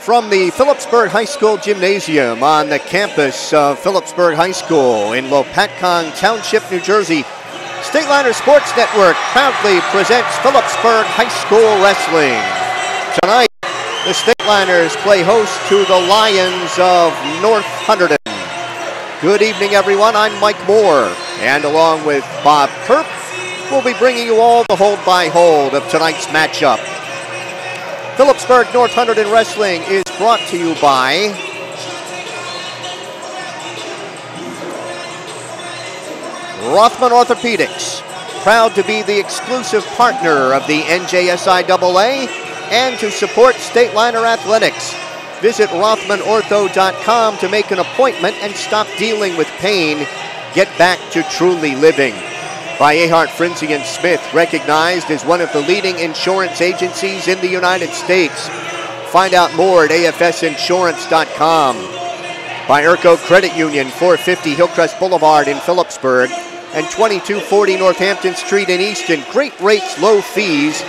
From the Phillipsburg High School Gymnasium on the campus of Phillipsburg High School in Lopatcong Township, New Jersey, Stateliner Sports Network proudly presents Phillipsburg High School Wrestling. Tonight, the Stateliners play host to the Lions of North Hunterdon. Good evening, everyone. I'm Mike Moore, and along with Bob Kirk, we'll be bringing you all the hold-by-hold of tonight's matchup. Phillipsburg North Hunterdon Wrestling is brought to you by Rothman Orthopedics, proud to be the exclusive partner of the NJSIAA and to support Stateliner Athletics. Visit RothmanOrtho.com to make an appointment and stop dealing with pain. Get back to truly living. By Ahart, Frinzy & Smith, recognized as one of the leading insurance agencies in the United States. Find out more at afsinsurance.com. By Erco Credit Union, 450 Hillcrest Boulevard in Phillipsburg and 2240 Northampton Street in Easton. Great rates, low fees.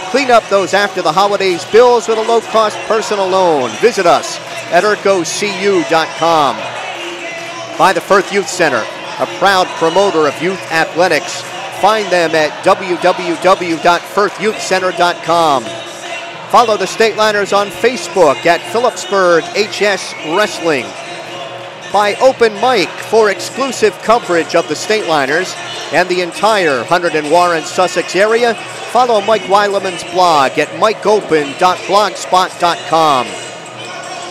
Clean up those after the holidays bills with a low-cost personal loan. Visit us at ercocu.com. By the Firth Youth Center, a proud promoter of youth athletics. Find them at www.firthyouthcenter.com. Follow the Stateliners on Facebook at Phillipsburg HS Wrestling. By Open Mic for exclusive coverage of the Stateliners and the entire Hunterdon, Warren, Sussex area, follow Mike Weileman's blog at mikeopen.blogspot.com.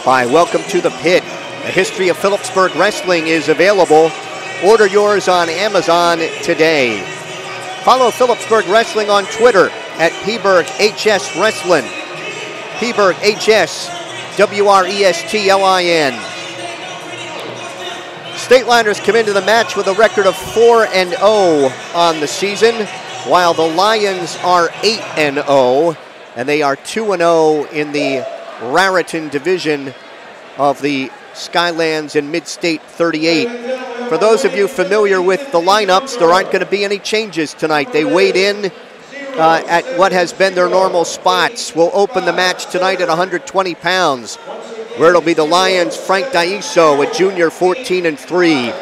By Welcome to the Pit, a history of Phillipsburg wrestling is available. Order yours on Amazon today. Follow Phillipsburg Wrestling on Twitter at PbergHS Wrestling. PbergHS, WRESTLIN. Stateliners come into the match with a record of 4-0 on the season, while the Lions are 8-0, and they are 2-0 in the Raritan division of the Skylands and Mid-State 38. For those of you familiar with the lineups, there aren't going to be any changes tonight. They weighed in at what has been their normal spots. We'll open the match tonight at 120 pounds, where it'll be the Lions' Frank Daiso, a junior, 14-3,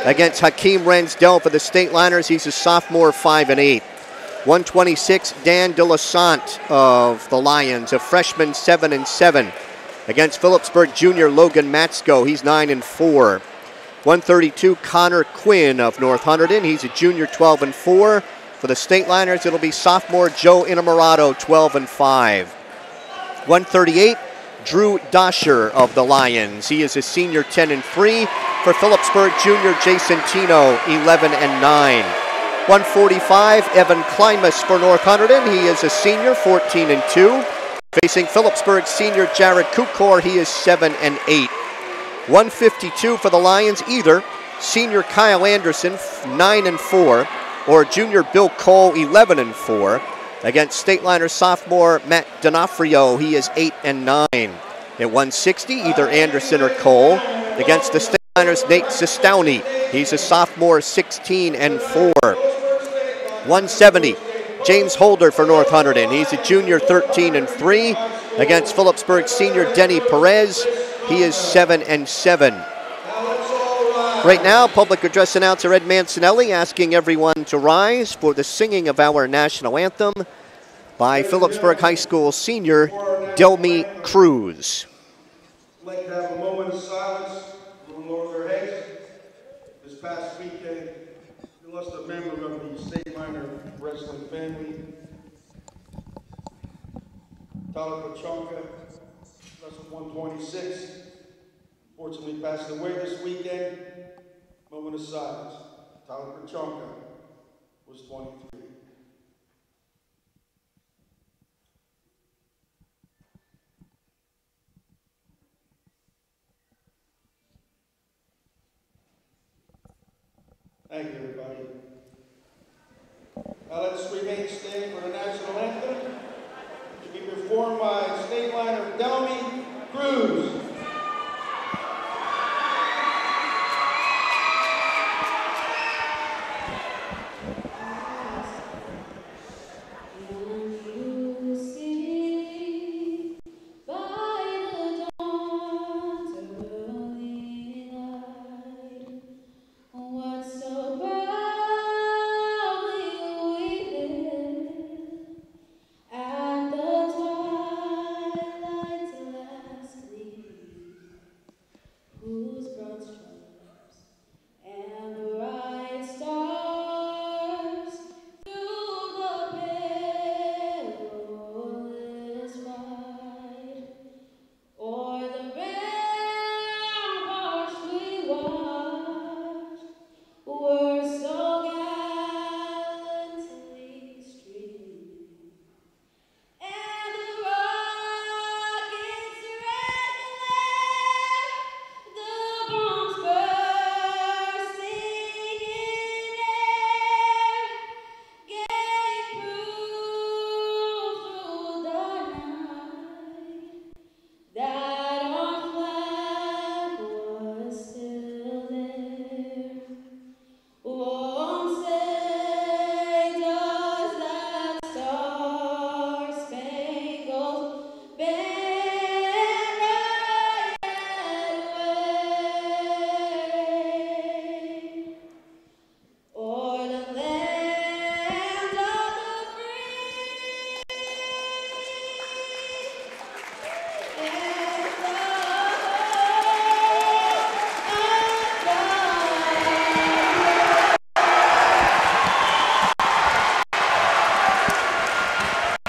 against Hakeem Rensdell for the Stateliners. He's a sophomore, 5-8. 126, Dan DeLassant of the Lions, a freshman, 7-7. Against Phillipsburg junior Logan Matsko, he's 9-4. 132, Connor Quinn of North Hunterdon, he's a junior, 12-4. For the Stateliners, it'll be sophomore Joe Inamorato, 12-5. 138, Drew Dosher of the Lions, he is a senior, 10-3. For Phillipsburg junior Jason Tino, 11-9. 145, Evan Klimas for North Hunterdon, he is a senior, 14-2. Facing Phillipsburg senior Jared Kukor, he is 7-8. 152 for the Lions, either senior Kyle Anderson, 9-4, or junior Bill Cole, 11-4. Against Stateliner sophomore Matt D'Onofrio, he is 8-9. At 160, either Anderson or Cole. Against the Stateliners, Nate Sestowney, he's a sophomore, 16-4. 170. James Holder for North Hunterdon. He's a junior, 13-3. Against Phillipsburg senior Denny Perez, he is 7-7. Right now, public address announcer Ed Mancinelli asking everyone to rise for the singing of our national anthem by Phillipsburg High School senior Delmy Cruz. I'd like to have a moment of silence to lower their heads. This past weekend, we lost a member of the Stateliner wrestling family. Tyler Pachonka, wrestled 126. Unfortunately passed away this weekend. Moment of silence. Tyler Pachonka was 23. Thank you, everybody. Now let's remain standing for the national anthem, to be performed by Stateliner Delmy Cruz.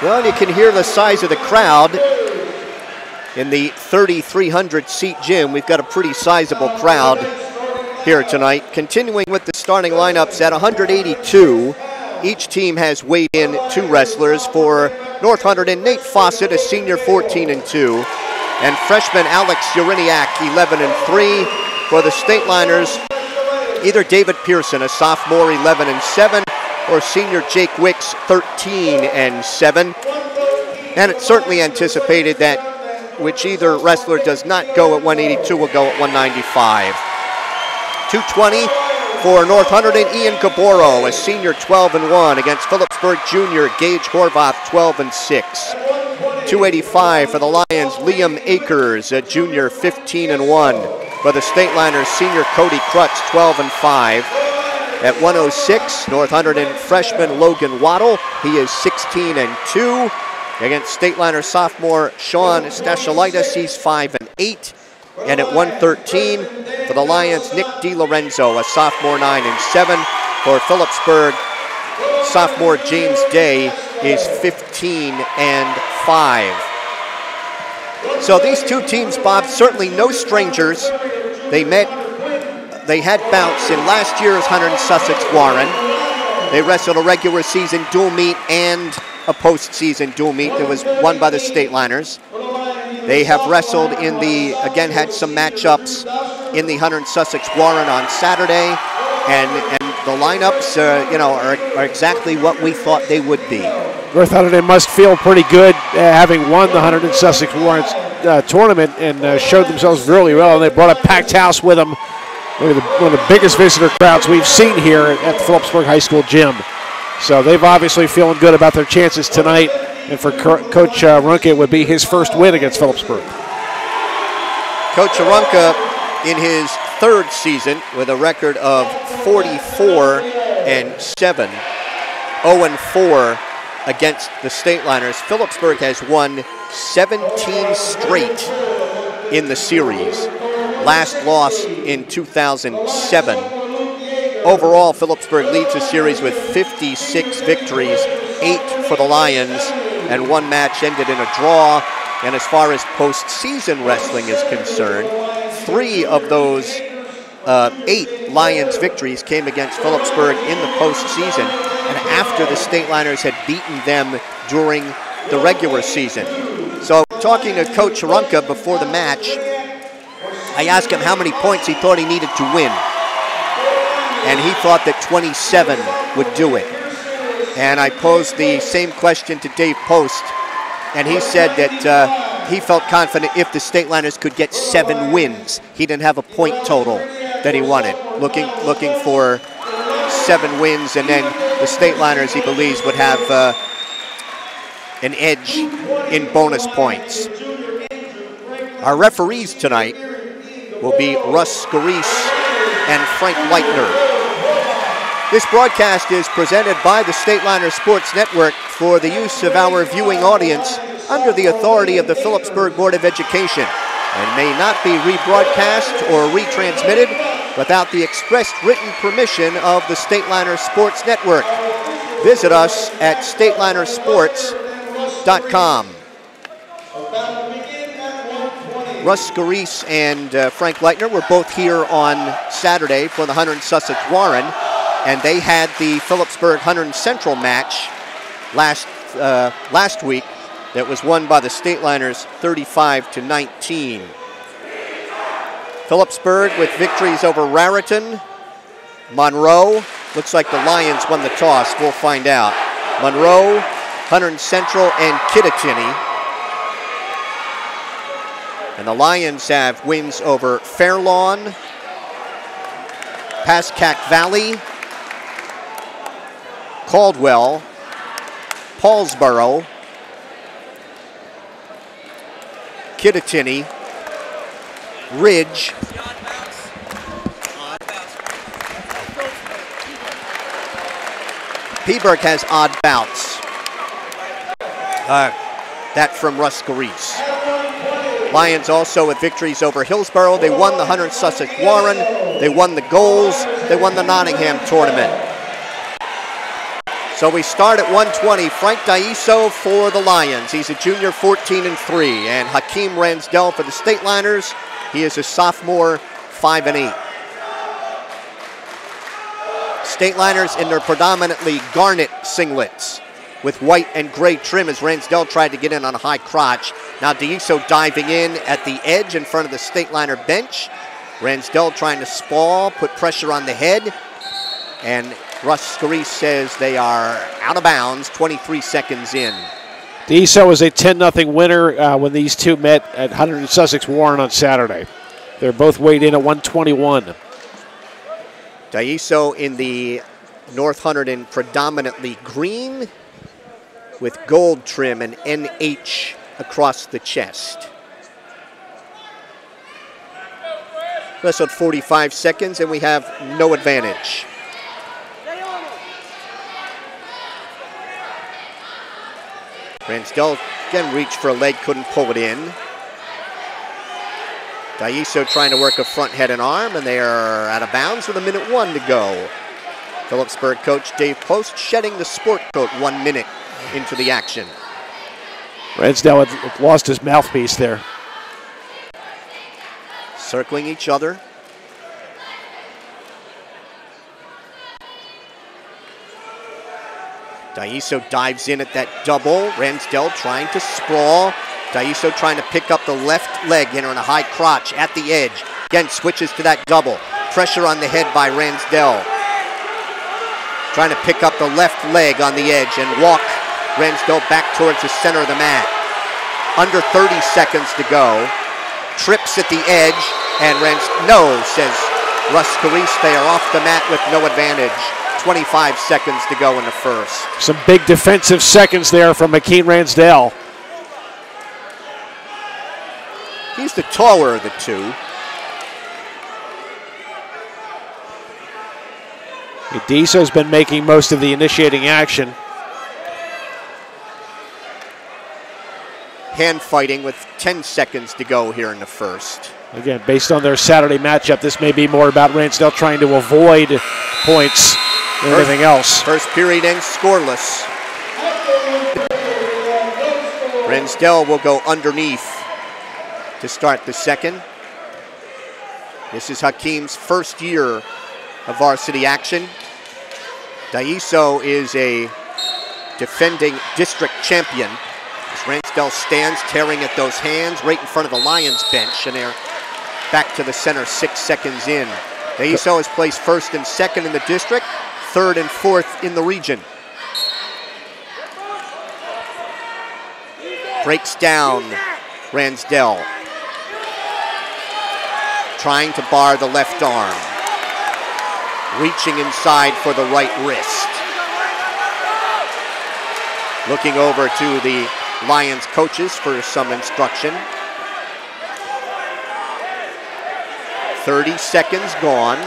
Well, you can hear the size of the crowd in the 3,300 seat gym. We've got a pretty sizable crowd here tonight. Continuing with the starting lineups at 182, each team has weighed in 2 wrestlers. For North Hunterdon, Nate Fawcett, a senior, 14-2, and freshman Alex Uriniak, 11-3. For the Stateliners, either David Pearson, a sophomore, 11-7, or senior Jake Wicks, 13-7. And it's certainly anticipated that whichever wrestler does not go at 182 will go at 195. 220 for North Hunterdon, Ian Gaboro, a senior, 12-1, against Phillipsburg Junior Gage Horvath, 12-6. 285 for the Lions, Liam Akers, a junior, 15-1. For the Stateliners, senior Cody Krutz, 12-5. At 106, North Hunterdon freshman Logan Waddle, he is 16-2. Against Stateliner sophomore Sean Stashalitis, he's 5-8. And at 113 for the Lions, Nick DiLorenzo, a sophomore, 9-7. For Phillipsburg, sophomore James Day is 15-5. So these two teams, Bob, certainly no strangers. They had bouts in last year's Hunterdon Sussex Warren. They wrestled a regular season dual meet and a postseason dual meet that was won by the Stateliners. They have wrestled again had some matchups in the Hunterdon Sussex Warren on Saturday, and the lineups are exactly what we thought they would be. North Hunterdon must feel pretty good having won the Hunterdon Sussex Warren tournament and showed themselves really well, and they brought a packed house with them. One of the biggest visitor crowds we've seen here at the Phillipsburg High School gym. So they've obviously feeling good about their chances tonight, and for Coach Runke, it would be his first win against Phillipsburg. Coach Runke in his 3rd season with a record of 44-7, 0-4 against the Stateliners. Phillipsburg has won 17 straight in the series. Last loss in 2007. Overall, Phillipsburg leads the series with 56 victories, 8 for the Lions, and 1 match ended in a draw. And as far as postseason wrestling is concerned, 3 of those 8 Lions victories came against Phillipsburg in the postseason, and after the Stateliners had beaten them during the regular season. So talking to Coach Runke before the match, I asked him how many points he thought he needed to win. And he thought that 27 would do it. And I posed the same question to Dave Post, and he said that he felt confident if the Stateliners could get 7 wins. He didn't have a point total that he wanted. Looking for 7 wins, and then the Stateliners, he believes, would have an edge in bonus points. Our referees tonight will be Russ Scarice and Frank Leitner. This broadcast is presented by the Stateliner Sports Network for the use of our viewing audience under the authority of the Phillipsburg Board of Education, and may not be rebroadcast or retransmitted without the expressed written permission of the Stateliner Sports Network. Visit us at StatelinerSports.com. Russ Scarice and Frank Leitner were both here on Saturday for the Hunterdon Sussex Warren, and they had the Phillipsburg Hunterdon Central match last week that was won by the Stateliners 35-19. Phillipsburg with victories over Raritan, Monroe. Looks like the Lions won the toss. We'll find out. Monroe, Hunterdon Central, and Kittatinny. And the Lions have wins over Fairlawn, Pascack Valley, Caldwell, Paulsboro, Kittatinny, Ridge, Peaburg has odd bouts. That from Russ Scarice. Lions also with victories over Hillsborough. They won the Hunterdon Sussex Warren. They won the Goals. They won the Nottingham tournament. So we start at 120. Frank Daiso for the Lions. He's a junior, 14-3. And Hakeem Ransdell for the Stateliners. He is a sophomore, 5-8. Stateliners in their predominantly garnet singlets with white and gray trim as Ransdell tried to get in on a high crotch. Now Daiso diving in at the edge in front of the Stateliner bench. Ransdell trying to spall, put pressure on the head. And Russ Scarice says they are out of bounds, 23 seconds in. Daiso was a 10-0 winner when these two met at 100 Sussex Warren on Saturday. They're both weighed in at 121. Daiso in the North Hunterdon predominantly green with gold trim and NH across the chest. Wrestled 45 seconds and we have no advantage. Ransdell again reached for a leg, couldn't pull it in. Daiso trying to work a front head and arm, and they are out of bounds with 1:01 to go. Phillipsburg coach Dave Post shedding the sport coat 1 minute into the action. Ransdell had lost his mouthpiece there. Circling each other. Daiso dives in at that double. Ransdell trying to sprawl. Daiso trying to pick up the left leg, in on a high crotch at the edge. Again, switches to that double. Pressure on the head by Ransdell. Trying to pick up the left leg on the edge and walk Ransdell back towards the center of the mat. Under 30 seconds to go. Trips at the edge, and no, says Russ Scarice. They are off the mat with no advantage. 25 seconds to go in the first. Some big defensive seconds there from Hakeem Ransdell. He's the taller of the two. Daiso's been making most of the initiating action. Hand fighting with 10 seconds to go here in the first. Again, based on their Saturday matchup, this may be more about Ransdell trying to avoid points than anything else. First period ends scoreless. Ransdell will go underneath to start the second. This is Hakeem's first year of varsity action. Daiso is a defending district champion. As Ransdell stands tearing at those hands right in front of the Lions bench, and they're back to the center 6 seconds in. Daiso has placed first and second in the district, third and fourth in the region. Breaks down Ransdell. Trying to bar the left arm. Reaching inside for the right wrist. Looking over to the Lions coaches for some instruction. 30 seconds gone.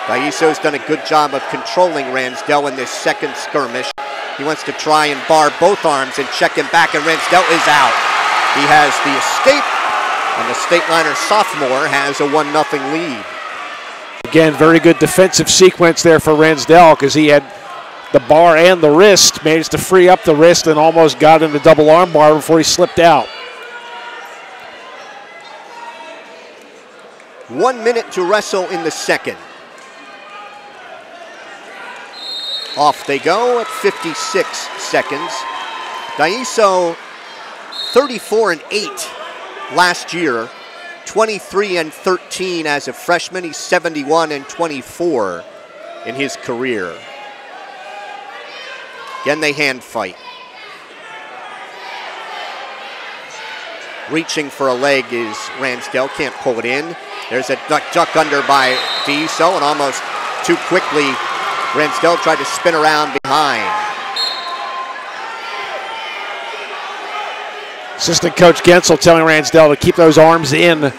Daiso's done a good job of controlling Ransdell in this second skirmish. He wants to try and bar both arms and check him back, and Ransdell is out. He has the escape, and the Stateliner sophomore has a 1-0 lead. Again, very good defensive sequence there for Ransdell because he had the bar and the wrist, managed to free up the wrist and almost got in the double arm bar before he slipped out. 1 minute to wrestle in the second. Off they go at 56 seconds. Daiso 34-8 last year, 23-13 as a freshman. He's 71-24 in his career. Again, they hand fight. Reaching for a leg is Ransdell, can't pull it in. There's a duck under by Daiso, and almost too quickly, Ransdell tried to spin around behind. Assistant Coach Gensel telling Ransdell to keep those arms in.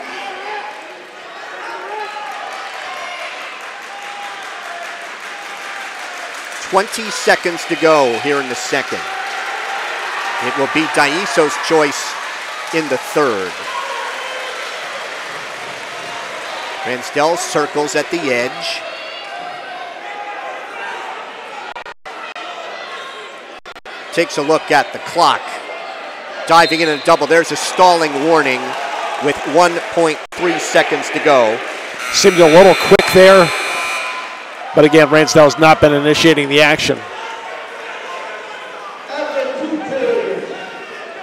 "20 seconds to go here in the second. It will be Daiso's choice in the third. Ransdell circles at the edge. takes a look at the clock. Diving in a double. There's a stalling warning with 1.3 seconds to go. Seemed a little quick there. But again, Ransdell's not been initiating the action.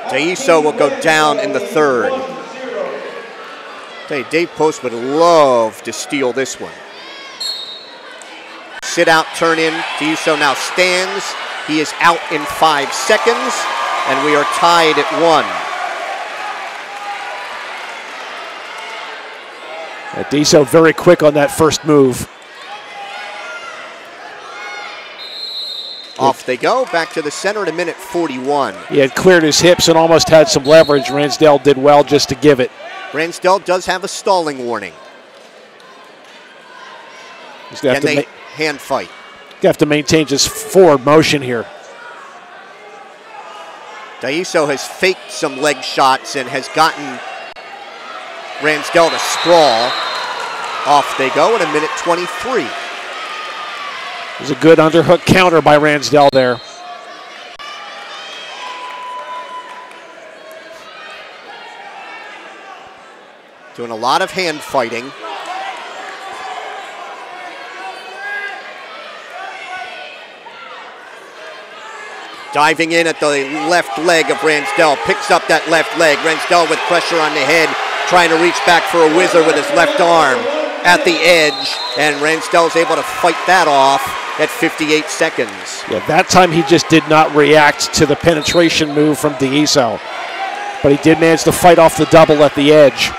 Daiso will go down in the third. Tell you, Dave Post would love to steal this one. Sit out, turn in. Daiso now stands. He is out in 5 seconds, and we are tied at 1. Daiso very quick on that first move. Off they go, back to the center at 1:41. He had cleared his hips and almost had some leverage. Ransdell did well just to give it. Ransdell does have a stalling warning. He's going to hand fight. Have to maintain just forward motion here. Daiso has faked some leg shots and has gotten Ransdell to sprawl. Off they go at 1:23. It was a good underhook counter by Ransdell there. Doing a lot of hand fighting. Diving in at the left leg of Ransdell. Picks up that left leg. Ransdell with pressure on the head. Trying to reach back for a whizzer with his left arm at the edge. And Ransdell's able to fight that off at 58 seconds. Yeah, that time he just did not react to the penetration move from Daiso. But he did manage to fight off the double at the edge.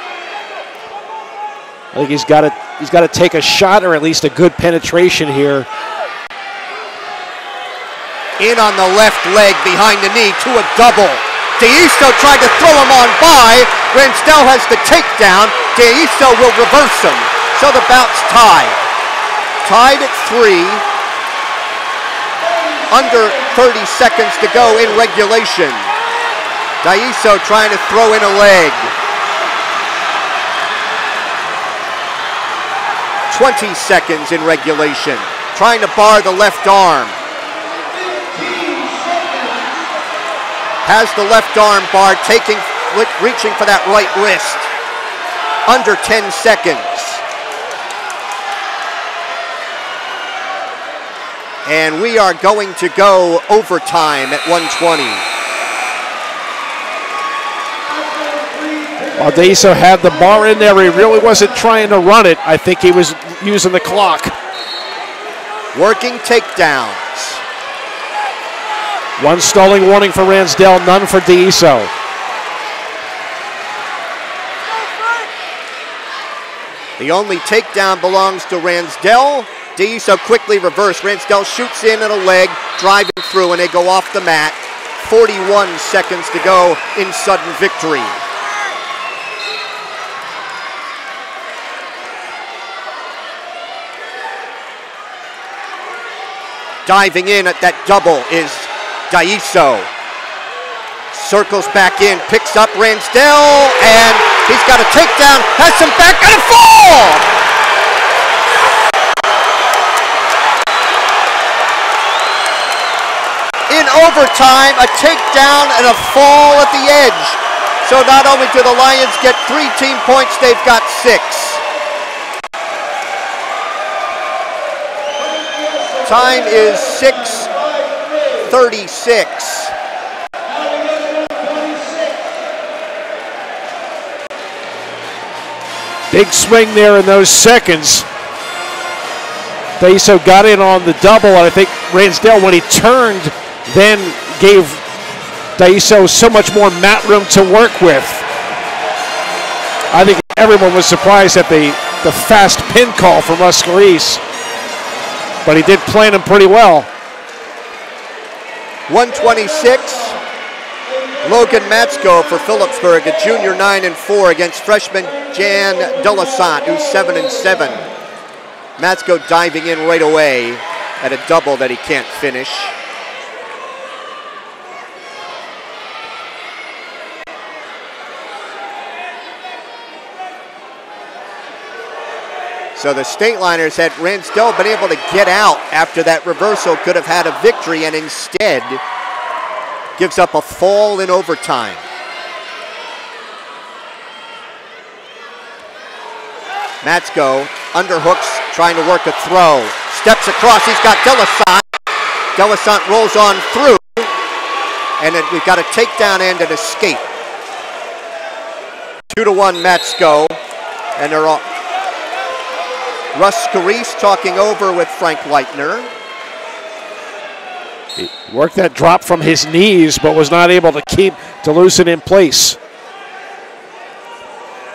I think he's got to take a shot or at least a good penetration here. In on the left leg behind the knee to a double. Daiso tried to throw him on by. Ransdell has the takedown. Daiso will reverse him. So the bout's tied. Tied at 3. Under 30 seconds to go in regulation. Daiso trying to throw in a leg. 20 seconds in regulation. Trying to bar the left arm. Has the left arm barred, reaching for that right wrist. Under 10 seconds. And we are going to go overtime at 1:20. While Daiso had the bar in there, he really wasn't trying to run it. I think he was using the clock. Working takedowns. One stalling warning for Ransdell, none for Daiso. The only takedown belongs to Ransdell. Daiso quickly reversed. Ransdell shoots in at a leg, driving through, and they go off the mat. 41 seconds to go in sudden victory. Diving in at that double is Daiso. Circles back in, picks up Ransdell, and he's got a takedown, has some back, and a fall! In overtime, a takedown and a fall at the edge. So not only do the Lions get 3 team points, they've got 6. Time is 6:36. Big swing there in those seconds. Daiso got in on the double, and I think Ransdell, when he turned, then gave Daiso so much more mat room to work with. I think everyone was surprised at the fast pin call from Russ Scarice, but he did plan him pretty well. 126. Logan Matsko for Phillipsburg, a junior 9-4 against freshman Jan Delasant, who's 7-7. Matsko diving in right away at a double that he can't finish. So the Stateliners, had Ransdell been able to get out after that reversal, could have had a victory, and instead gives up a fall in overtime. Matsko underhooks, trying to work a throw. Steps across, he's got Delisant. Delisant rolls on through, and then we've got a takedown and an escape. 2-1 Matsko, and they're all. Russ Scarice talking over with Frank Leitner. He worked that drop from his knees, but was not able to keep DeLucin in place.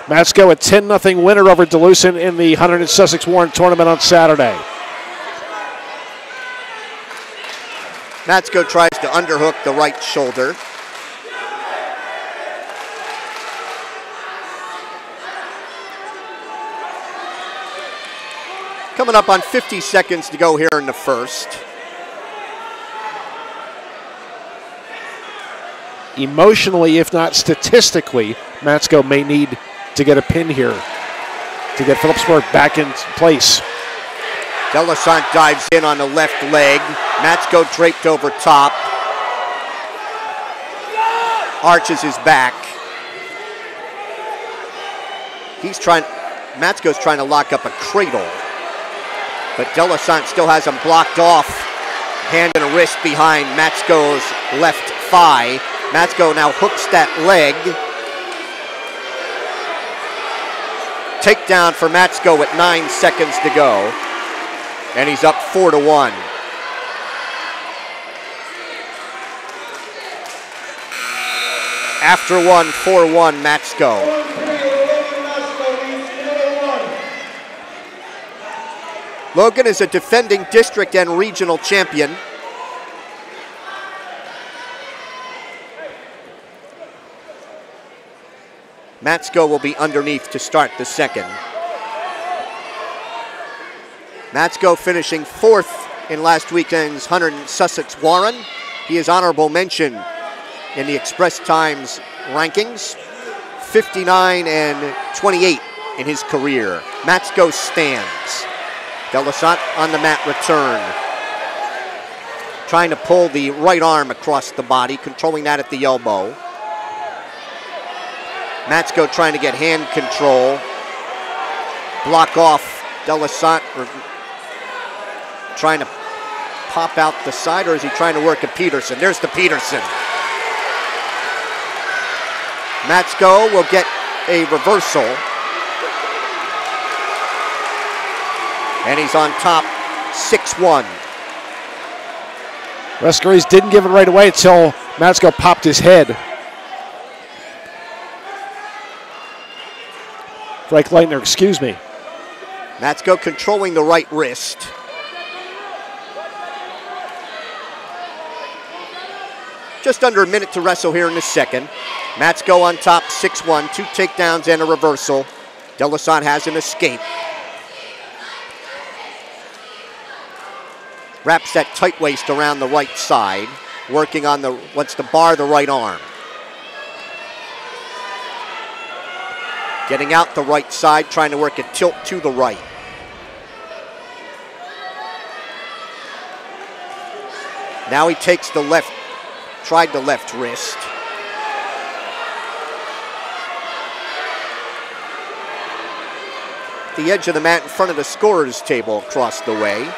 Matsko a 10-0 winner over DeLucin in the Hunter and Sussex Warren tournament on Saturday. Matsko tries to underhook the right shoulder. Coming up on 50 seconds to go here in the first. Emotionally, if not statistically, Matsko may need to get a pin here to get Phillipsburg back in place. Delisant dives in on the left leg. Matsko draped over top. Arches his back. Matsko's trying to lock up a cradle. But Delisant still has him blocked off. Hand and a wrist behind Matsko's left thigh. Matsko now hooks that leg. Takedown for Matsko with 9 seconds to go. And he's up 4-1. After 4-1 Matsko. Logan is a defending district and regional champion. Matsko will be underneath to start the second. Matsko finishing 4th in last weekend's Hunter and Sussex Warren. He is honorable mention in the Express Times rankings. 59 and 28 in his career. Matsko stands. Delisant on the mat return. Trying to pull the right arm across the body, controlling that at the elbow. Matsko trying to get hand control. Block off Delisant, trying to pop out the side, or is he trying to work a Peterson? There's the Peterson. Matsko will get a reversal. And he's on top, 6-1. Rescaries didn't give it right away until Matsko popped his head. Frank Leitner, excuse me. Matsko controlling the right wrist. Just under a minute to wrestle here in the second. Matsko on top, 6-1, 2 takedowns and a reversal. Delisant has an escape. Wraps that tight waist around the right side, working on wants to bar the right arm. Getting out the right side, trying to work a tilt to the right. Now he takes the left, tried the left wrist. The edge of the mat in front of the scorer's table across the way.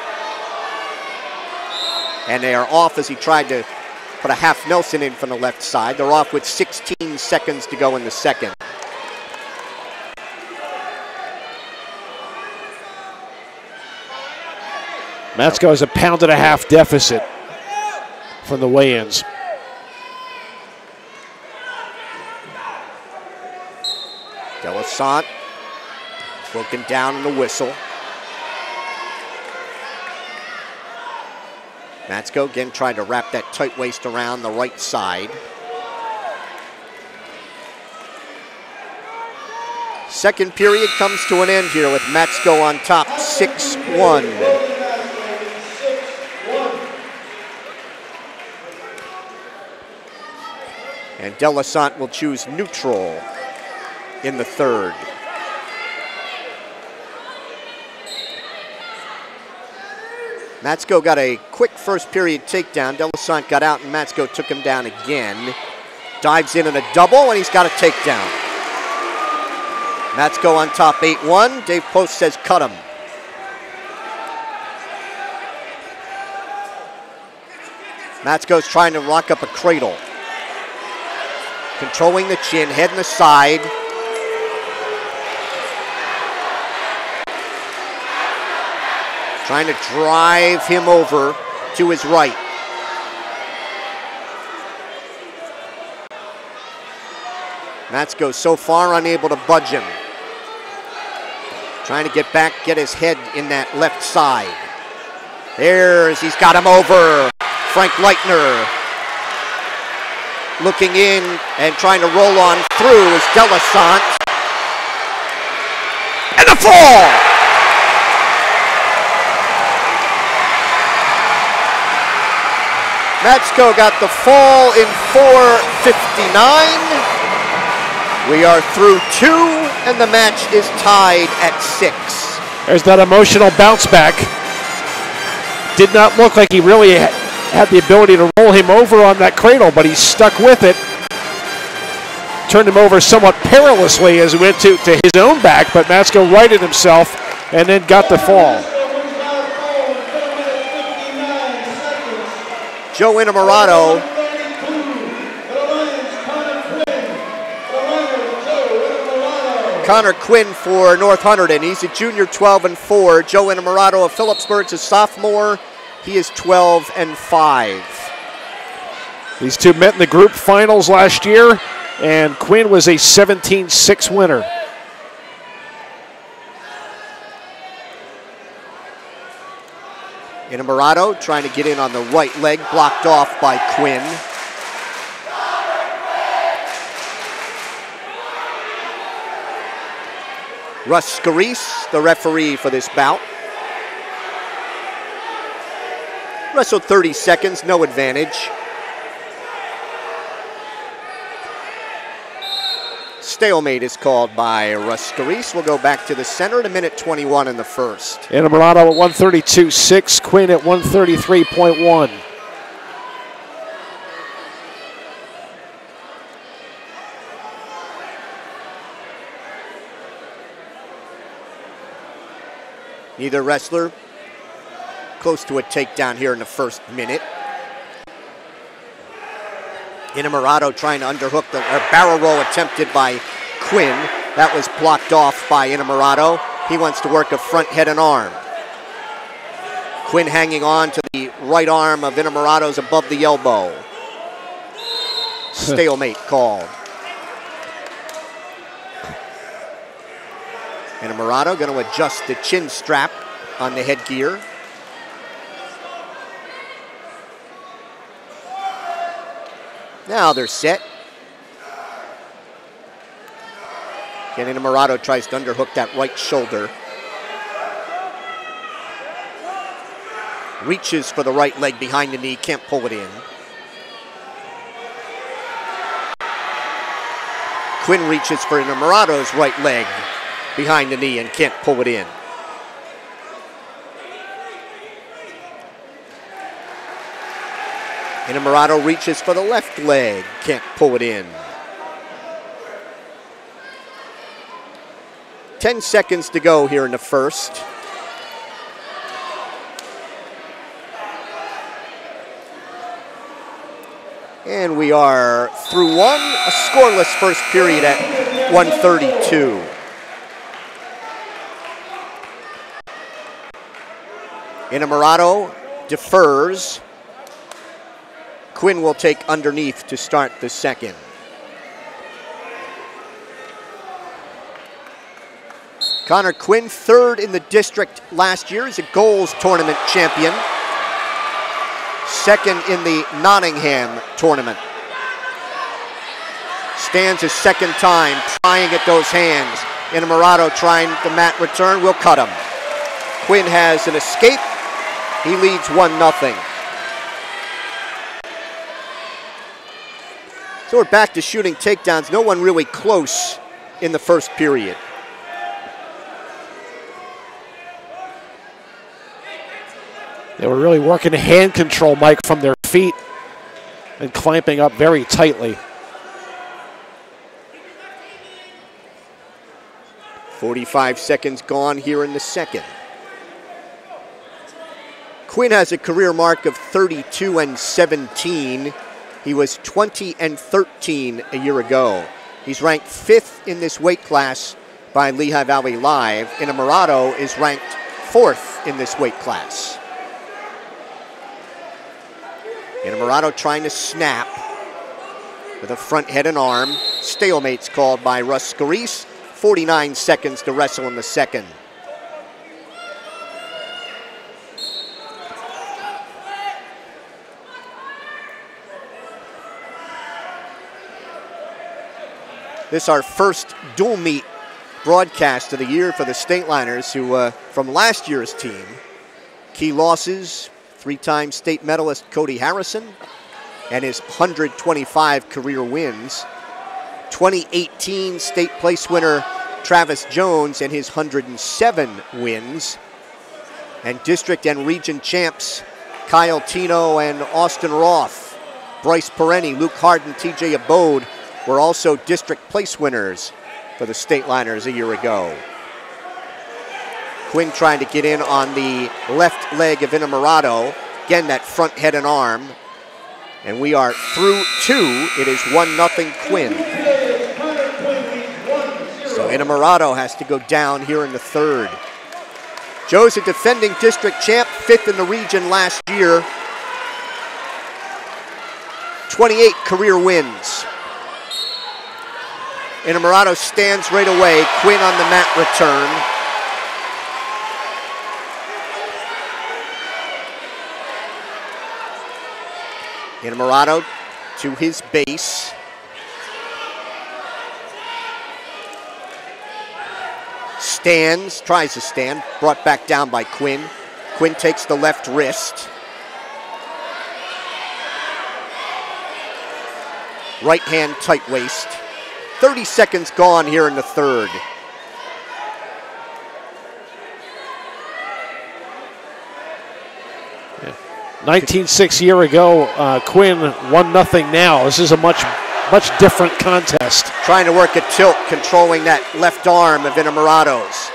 And they are off as he tried to put a half Nelson in from the left side. They're off with 16 seconds to go in the second. Matsko has a 1.5 pound deficit from the weigh-ins. Delisant broken down in the whistle. Matsko again trying to wrap that tight waist around the right side. Second period comes to an end here with Matsko on top, 6-1. And Delisant will choose neutral in the third. Matsko got a quick first period takedown. Delisant got out and Matsko took him down again. Dives in a double and he's got a takedown. Matsko on top 8-1. Dave Post says cut him. Matsko's trying to lock up a cradle. Controlling the chin, head in the side. Trying to drive him over to his right. Matsko so far unable to budge him. Trying to get back, get his head in that left side. He's got him over. Frank Leitner looking in and trying to roll on through is Delisant. And the fall! Matsko got the fall in 4:59. We are through 2, and the match is tied at 6. There's that emotional bounce back. Did not look like he really had the ability to roll him over on that cradle, but he stuck with it. Turned him over somewhat perilously as he went to his own back, but Matsko righted himself and then got the fall. Joe Innamorato Connor Quinn for North Hunterdon. He's a junior, 12-4. Joe Innamorato of Phillipsburg's a sophomore. He is 12-5. These two met in the group finals last year, and Quinn was a 17-6 winner. Innamorato trying to get in on the right leg, blocked off by Quinn. Russ Scarice, the referee for this bout. Wrestled 30 seconds, no advantage. Stalemate is called by Russ Scarice. We'll go back to the center at 1:21 in the first. Innamorato at 132.6, Quinn at 133.1. Neither wrestler close to a takedown here in the first minute. Innamorato trying to underhook the barrel roll attempted by Quinn. That was blocked off by Innamorato. He wants to work a front head and arm. Quinn hanging on to the right arm of Innamorato's above the elbow. Stalemate called. Innamorato going to adjust the chin strap on the headgear. Now they're set. Again, Innamorato tries to underhook that right shoulder. Reaches for the right leg behind the knee, can't pull it in. Quinn reaches for Innamorato's right leg behind the knee and can't pull it in. Innamorato reaches for the left leg, can't pull it in. 10 seconds to go here in the first. And we are through one, a scoreless first period at 1:32. Innamorato defers. Quinn will take underneath to start the second. Connor Quinn, third in the district last year. He's a goals tournament champion. Second in the Nottingham tournament. Stands his second time, trying at those hands. Innamorato trying the mat return, will cut him. Quinn has an escape. He leads 1-0. So we're back to shooting takedowns. No one really close in the first period. They were really working hand control, Mike, from their feet and clamping up very tightly. 45 seconds gone here in the second. Quinn has a career mark of 32-17. He was 20-13 a year ago. He's ranked 5th in this weight class by Lehigh Valley Live. Inamorado is ranked 4th in this weight class. Inamorado trying to snap with a front head and arm. Stalemate's called by Russ Scarice. 49 seconds to wrestle in the second. This is our first dual meet broadcast of the year for the Stateliners, who from last year's team. Key losses, 3-time state medalist Cody Harrison and his 125 career wins. 2018 state place winner Travis Jones and his 107 wins. And district and region champs Kyle Tino and Austin Roth. Bryce Perenni, Luke Harden, TJ Abode were also district place winners for the Stateliners a year ago. Quinn trying to get in on the left leg of Inamorado. Again, that front head and arm. And we are through 2. It is 1-0 Quinn. So Inamorado has to go down here in the third. Joe's a defending district champ, 5th in the region last year. 28 career wins. Inamorado stands right away. Quinn on the mat return. Inamorado to his base. Stands, tries to stand, brought back down by Quinn. Quinn takes the left wrist. Right hand tight waist. 30 seconds gone here in the third. Yeah. 19-6 year ago, Quinn 1-0 now. This is a much different contest. Trying to work a tilt, controlling that left arm of Inamorado's.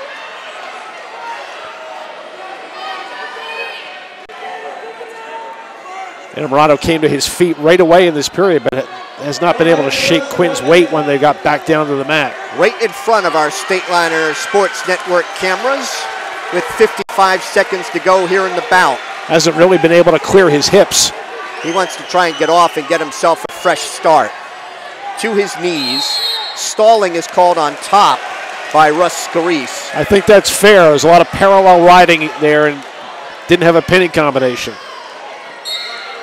Inamorado came to his feet right away in this period, but has not been able to shake Quinn's weight when they got back down to the mat. Right in front of our Stateliner Sports Network cameras with 55 seconds to go here in the bout. Hasn't really been able to clear his hips. He wants to try and get off and get himself a fresh start. To his knees. Stalling is called on top by Russ Scarice. I think that's fair. There's a lot of parallel riding there and didn't have a pinning combination.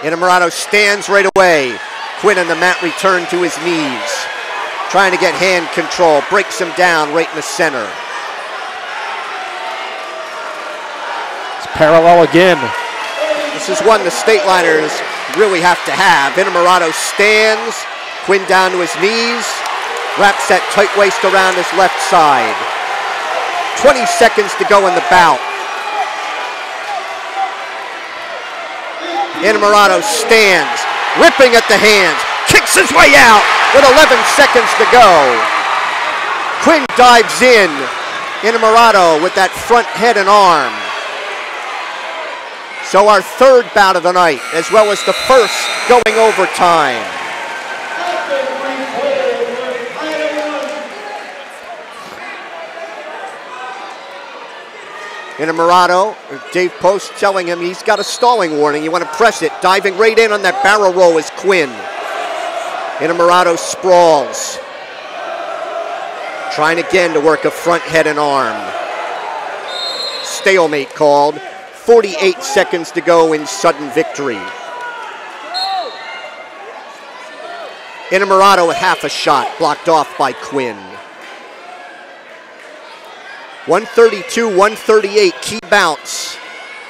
Inamorado stands right away. Quinn on the mat return to his knees. Trying to get hand control. Breaks him down right in the center. It's parallel again. This is one the Stateliners really have to have. Inamorado stands. Quinn down to his knees. Wraps that tight waist around his left side. 20 seconds to go in the bout. Inamorado stands, ripping at the hands, kicks his way out with 11 seconds to go. Quinn dives in. Inamorado with that front head and arm. So our third bout of the night, as well as the first going overtime. Inamorado, Dave Post telling him he's got a stalling warning. You want to press it. Diving right in on that barrel roll is Quinn. Inamorado sprawls. Trying again to work a front head and arm. Stalemate called. 48 seconds to go in sudden victory. Inamorado with half a shot, blocked off by Quinn. 132, 138, key bounce,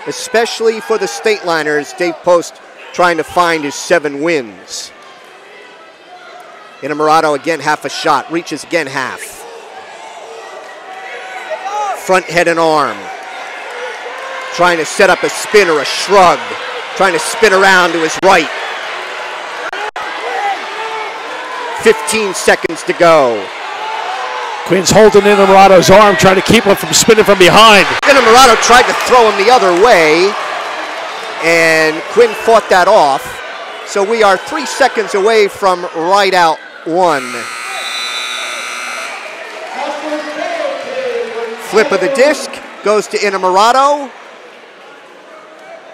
especially for the Stateliners. Dave Post trying to find his 7 wins. Inamorado again half a shot, reaches again half. Front head and arm. trying to set up a spin or a shrug, trying to spin around to his right. 15 seconds to go. Quinn's holding Inamorato's arm, trying to keep him from spinning from behind. Inamorato tried to throw him the other way, and Quinn fought that off. So we are 3 seconds away from right out one. Flip of the disc goes to Inamorato.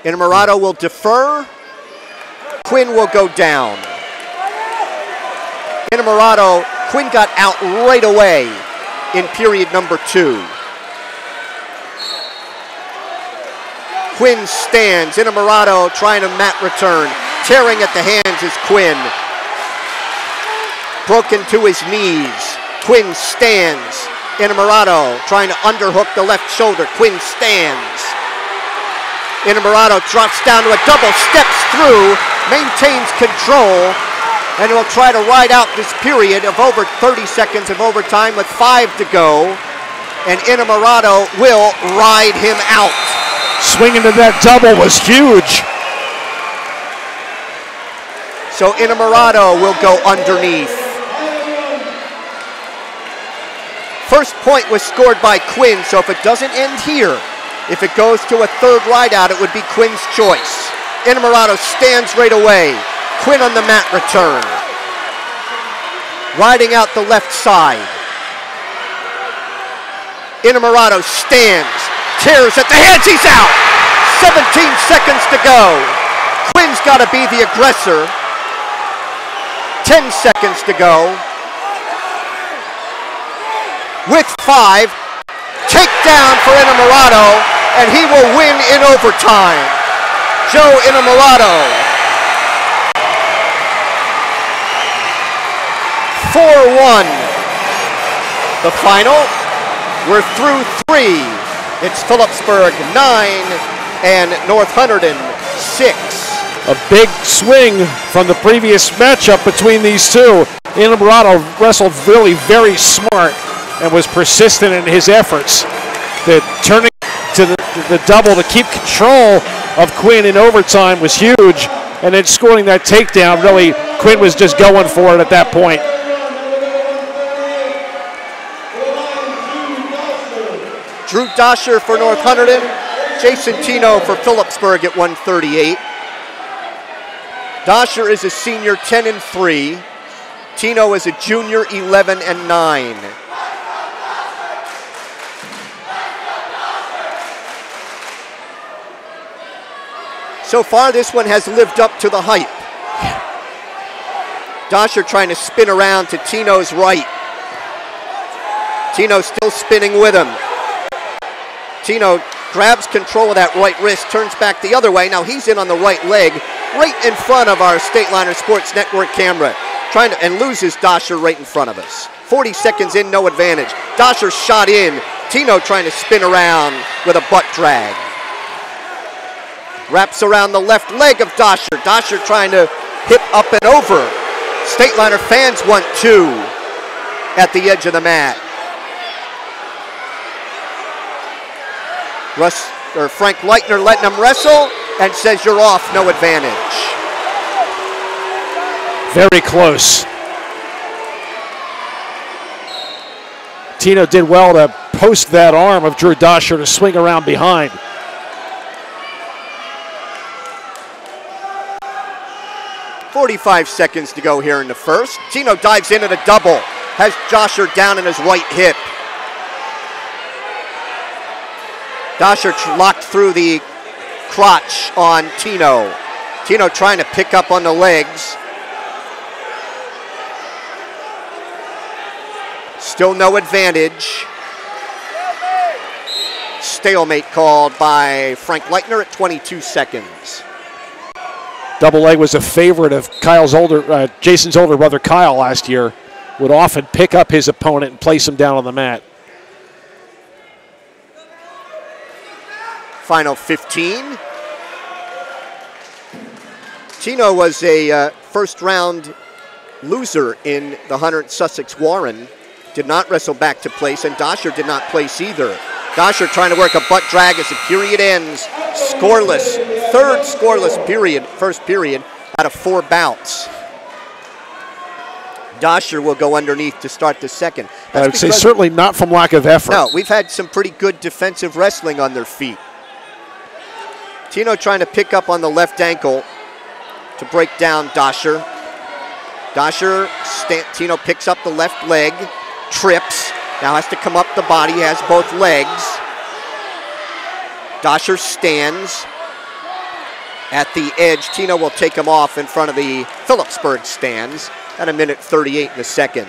Inamorato will defer. Quinn will go down. Inamorato, Quinn got out right away in period number 2. Quinn stands. Inamorato trying to mat return. Tearing at the hands is Quinn. Broken to his knees. Quinn stands. Inamorato trying to underhook the left shoulder. Quinn stands. Inamorato drops down to a double, steps through, maintains control, and will try to ride out this period of over 30 seconds of overtime with 5 to go. And Inamorato will ride him out. Swinging to that double was huge. So Inamorato will go underneath. First point was scored by Quinn, so if it doesn't end here, if it goes to a third ride out, it would be Quinn's choice. Inamorato stands right away. Quinn on the mat return. Riding out the left side. Inamorato stands, tears at the hands, he's out. 17 seconds to go. Quinn's got to be the aggressor. 10 seconds to go. With 5, takedown for Inamorato, and he will win in overtime. Joe Inamorato. 4-1. The final. We're through 3. It's Phillipsburg 9 and North Hunterdon 6. A big swing from the previous matchup between these two. Inamorato wrestled really very smart and was persistent in his efforts. The turning to the double to keep control of Quinn in overtime was huge, and then scoring that takedown, really, Quinn was just going for it at that point. Drew Dosher for North Hunterdon, Jason Tino for Phillipsburg at 138. Dosher is a senior 10-3. Tino is a junior 11-9. So far, this one has lived up to the hype. Dosher trying to spin around to Tino's right. Tino still spinning with him. Tino grabs control of that right wrist, turns back the other way. Now he's in on the right leg, right in front of our Stateliner Sports Network camera, and loses Dosher right in front of us. 40 seconds in, no advantage. Dosher shot in. Tino trying to spin around with a butt drag. Wraps around the left leg of Dosher. Dosher trying to hip up and over. Stateliner fans want 2 at the edge of the mat. Frank Leitner letting him wrestle and says you're off, no advantage. Very close. Tino did well to post that arm of Drew Dosher to swing around behind. .45 seconds to go here in the first. Tino dives in at a double. Has Dosher down in his right hip. Dosher locked through the crotch on Tino. Tino trying to pick up on the legs. Still no advantage. Stalemate called by Frank Leitner at 22 seconds. Double leg was a favorite of Jason's older brother Kyle last year. Would often pick up his opponent and place him down on the mat. Final 15. Tino was a first round loser in the Hunter Sussex Warren. Did not wrestle back to place, and Dosher did not place either. Dosher trying to work a butt drag as the period ends. Scoreless. Third scoreless period, first period, out of 4 bouts. Dosher will go underneath to start the second. I would say certainly not from lack of effort. No, we've had some pretty good defensive wrestling on their feet. Tino trying to pick up on the left ankle to break down Dosher. Tino picks up the left leg, trips, now has to come up the body, has both legs. Dosher stands at the edge. Tino will take him off in front of the Phillipsburg stands at 1:38 in the second.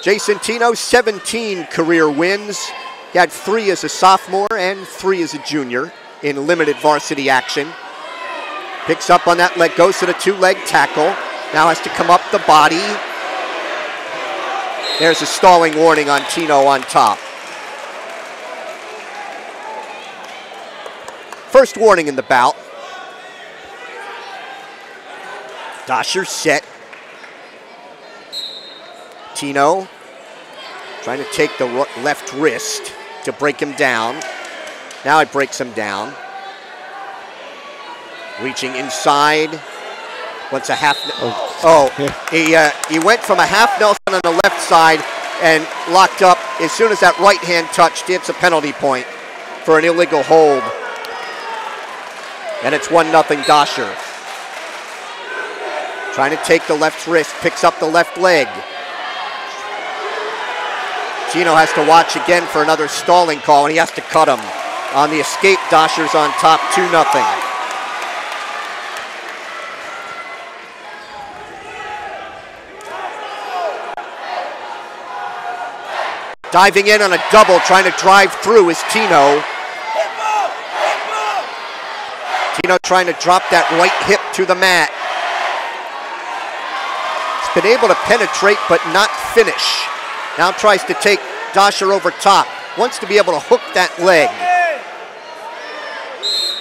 Jason Tino, 17 career wins. He had 3 as a sophomore and 3 as a junior in limited varsity action. Picks up on that leg, goes to the 2-leg tackle. Now has to come up the body. There's a stalling warning on Tino on top. First warning in the bout. Dosher set. Tino trying to take the left wrist to break him down. Now it breaks him down. Reaching inside. Wants a half. He went from a half Nelson on the left side and locked up. As soon as that right hand touched, it's a penalty point for an illegal hold. And it's 1-0 Dosher. Trying to take the left wrist, picks up the left leg. Tino has to watch again for another stalling call, and he has to cut him. On the escape, Dosher's on top, 2-0. Diving in on a double, trying to drive through is Tino. Tino trying to drop that right hip to the mat. He's been able to penetrate but not finish. Now tries to take Dosher over top. Wants to be able to hook that leg.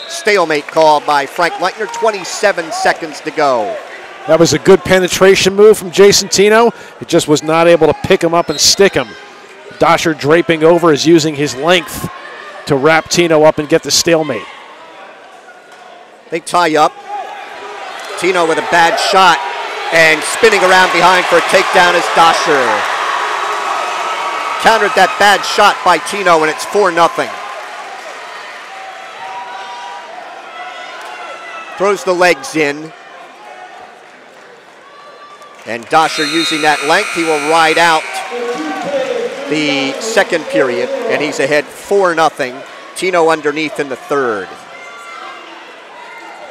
Stalemate called by Frank Leitner, 27 seconds to go. That was a good penetration move from Jason Tino. It just was not able to pick him up and stick him. Dosher draping over is using his length to wrap Tino up and get the stalemate. They tie up. Tino with a bad shot and spinning around behind for a takedown is Dosher. Countered that bad shot by Tino and it's 4-0. Throws the legs in. And Dosher using that length, he will ride out the second period, and he's ahead 4-0. Tino underneath in the third.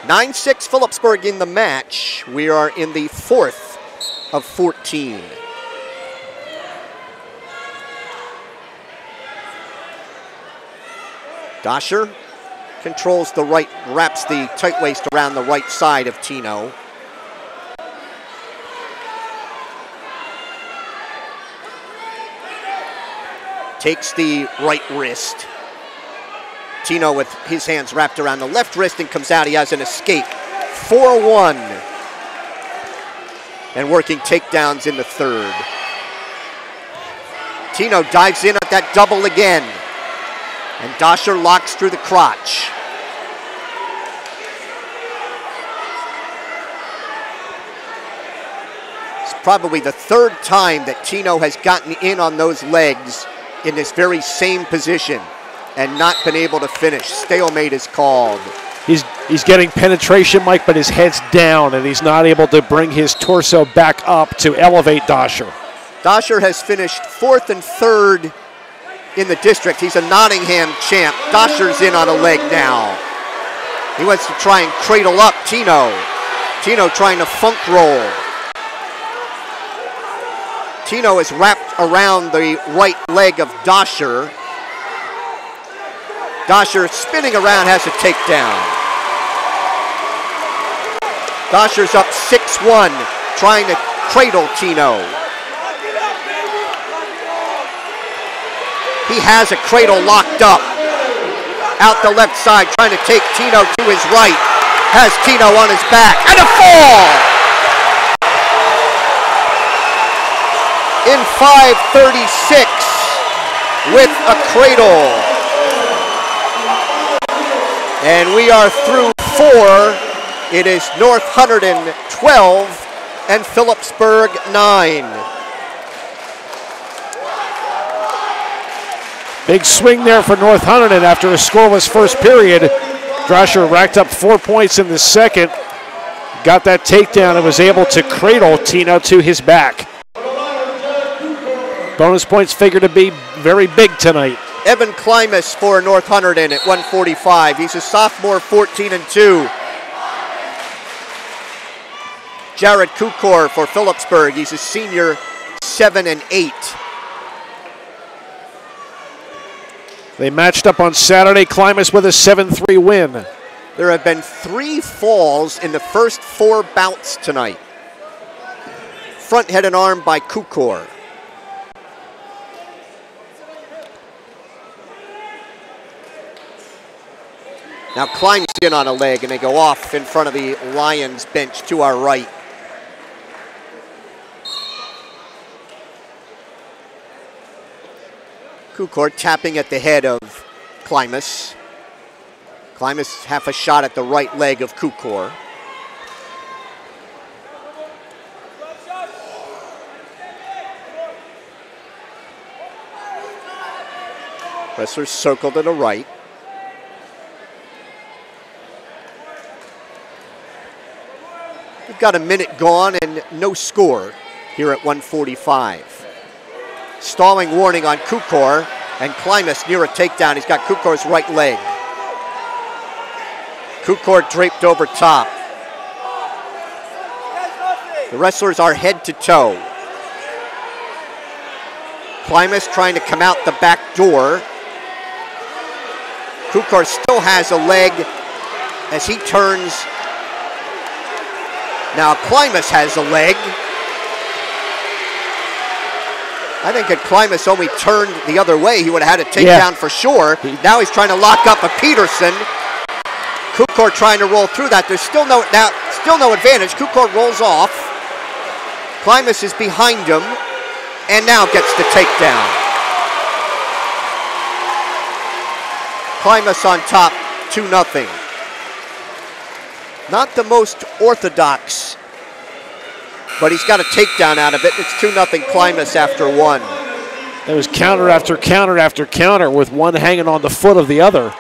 9-6 Phillipsburg in the match. We are in the fourth of 14. Dosher controls the right, wraps the tight waist around the right side of Tino. Takes the right wrist. Tino with his hands wrapped around the left wrist and comes out. He has an escape. 4-1. And working takedowns in the third. Tino dives in at that double again. And Dosher locks through the crotch. It's probably the third time that Tino has gotten in on those legs in this very same position and not been able to finish. Stalemate is called. He's getting penetration, Mike, but his head's down, and he's not able to bring his torso back up to elevate Dosher. Dosher has finished fourth and third in the district. He's a Nottingham champ. Dosher's in on a leg now. He wants to try and cradle up Tino. Tino trying to funk roll. Tino is wrapped around the right leg of Dosher. Dosher spinning around, has a takedown. Dosher's up 6-1, trying to cradle Tino. He has a cradle locked up. Out the left side, trying to take Tino to his right. Has Tino on his back, and a fall! in 5:36 with a cradle. And we are through 4. It is North Hunterdon 12 and Phillipsburg 9. Big swing there for North Hunterdon after a scoreless first period. Drasher racked up 4 points in the second. Got that takedown and was able to cradle Tino to his back. Bonus points figure to be very big tonight. Evan Klimas for North Hunterdon at 145. He's a sophomore, 14-2. Jared Kukor for Phillipsburg. He's a senior, 7-8. They matched up on Saturday. Klimas with a 7-3 win. There have been 3 falls in the first 4 bouts tonight. Front head and arm by Kukor. Now climbs in on a leg and they go off in front of the Lions bench to our right. Kukor tapping at the head of Klimas. Klimas half a shot at the right leg of Kukor. Wrestlers circle to the right. We've got a minute gone and no score here at 145. Stalling warning on Kukor, and Klimas near a takedown. He's got Kukor's right leg. Kukor draped over top. The wrestlers are head to toe. Klimas trying to come out the back door. Kukor still has a leg as he turns. Now Klimas has a leg. I think if Klimas only turned the other way, he would have had a takedown for sure. Now he's trying to lock up a Peterson. Kukor trying to roll through that. There's still no advantage. Kukor rolls off. Klimas is behind him and now gets the takedown. Klimas on top, 2-0. Not the most orthodox, but he's got a takedown out of it. It's 2-0 Klimas after 1. There was counter after counter after counter with one hanging on the foot of the other.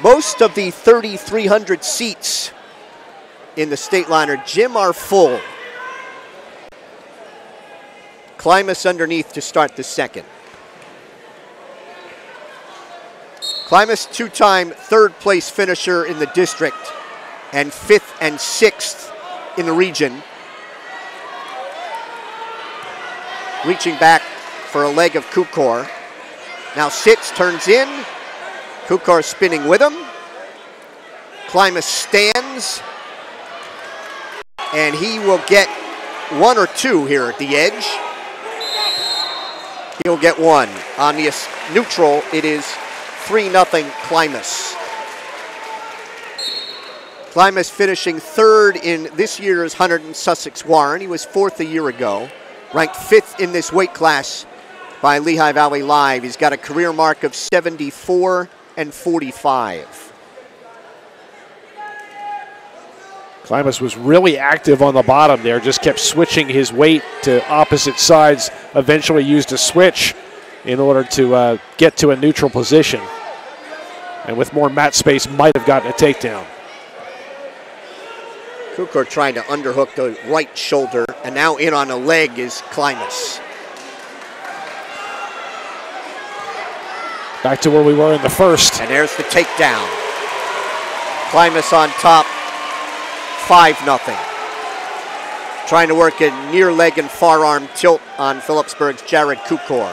Most of the 3,300 seats in the Stateliner gym are full. Klimas underneath to start the second. Klimas, 2-time third-place finisher in the district and 5th and 6th in the region. Reaching back for a leg of Kukor. Now sits, turns in. Kukor spinning with him. Klimas stands. And he will get 1 or 2 here at the edge. He'll get 1. On the neutral, it is 3-0 Klimas. Klimas finishing 3rd in this year's Hunterdon Sussex Warren. He was 4th a year ago. Ranked 5th in this weight class by Lehigh Valley Live. He's got a career mark of 74 and 45. Klimas was really active on the bottom there, just kept switching his weight to opposite sides, eventually used a switch in order to get to a neutral position. And with more mat space, might have gotten a takedown. Kukor trying to underhook the right shoulder, and now in on a leg is Klimas. Back to where we were in the first. And there's the takedown. Klimas on top, 5-0. Trying to work a near leg and far arm tilt on Phillipsburg's Jared Kukor.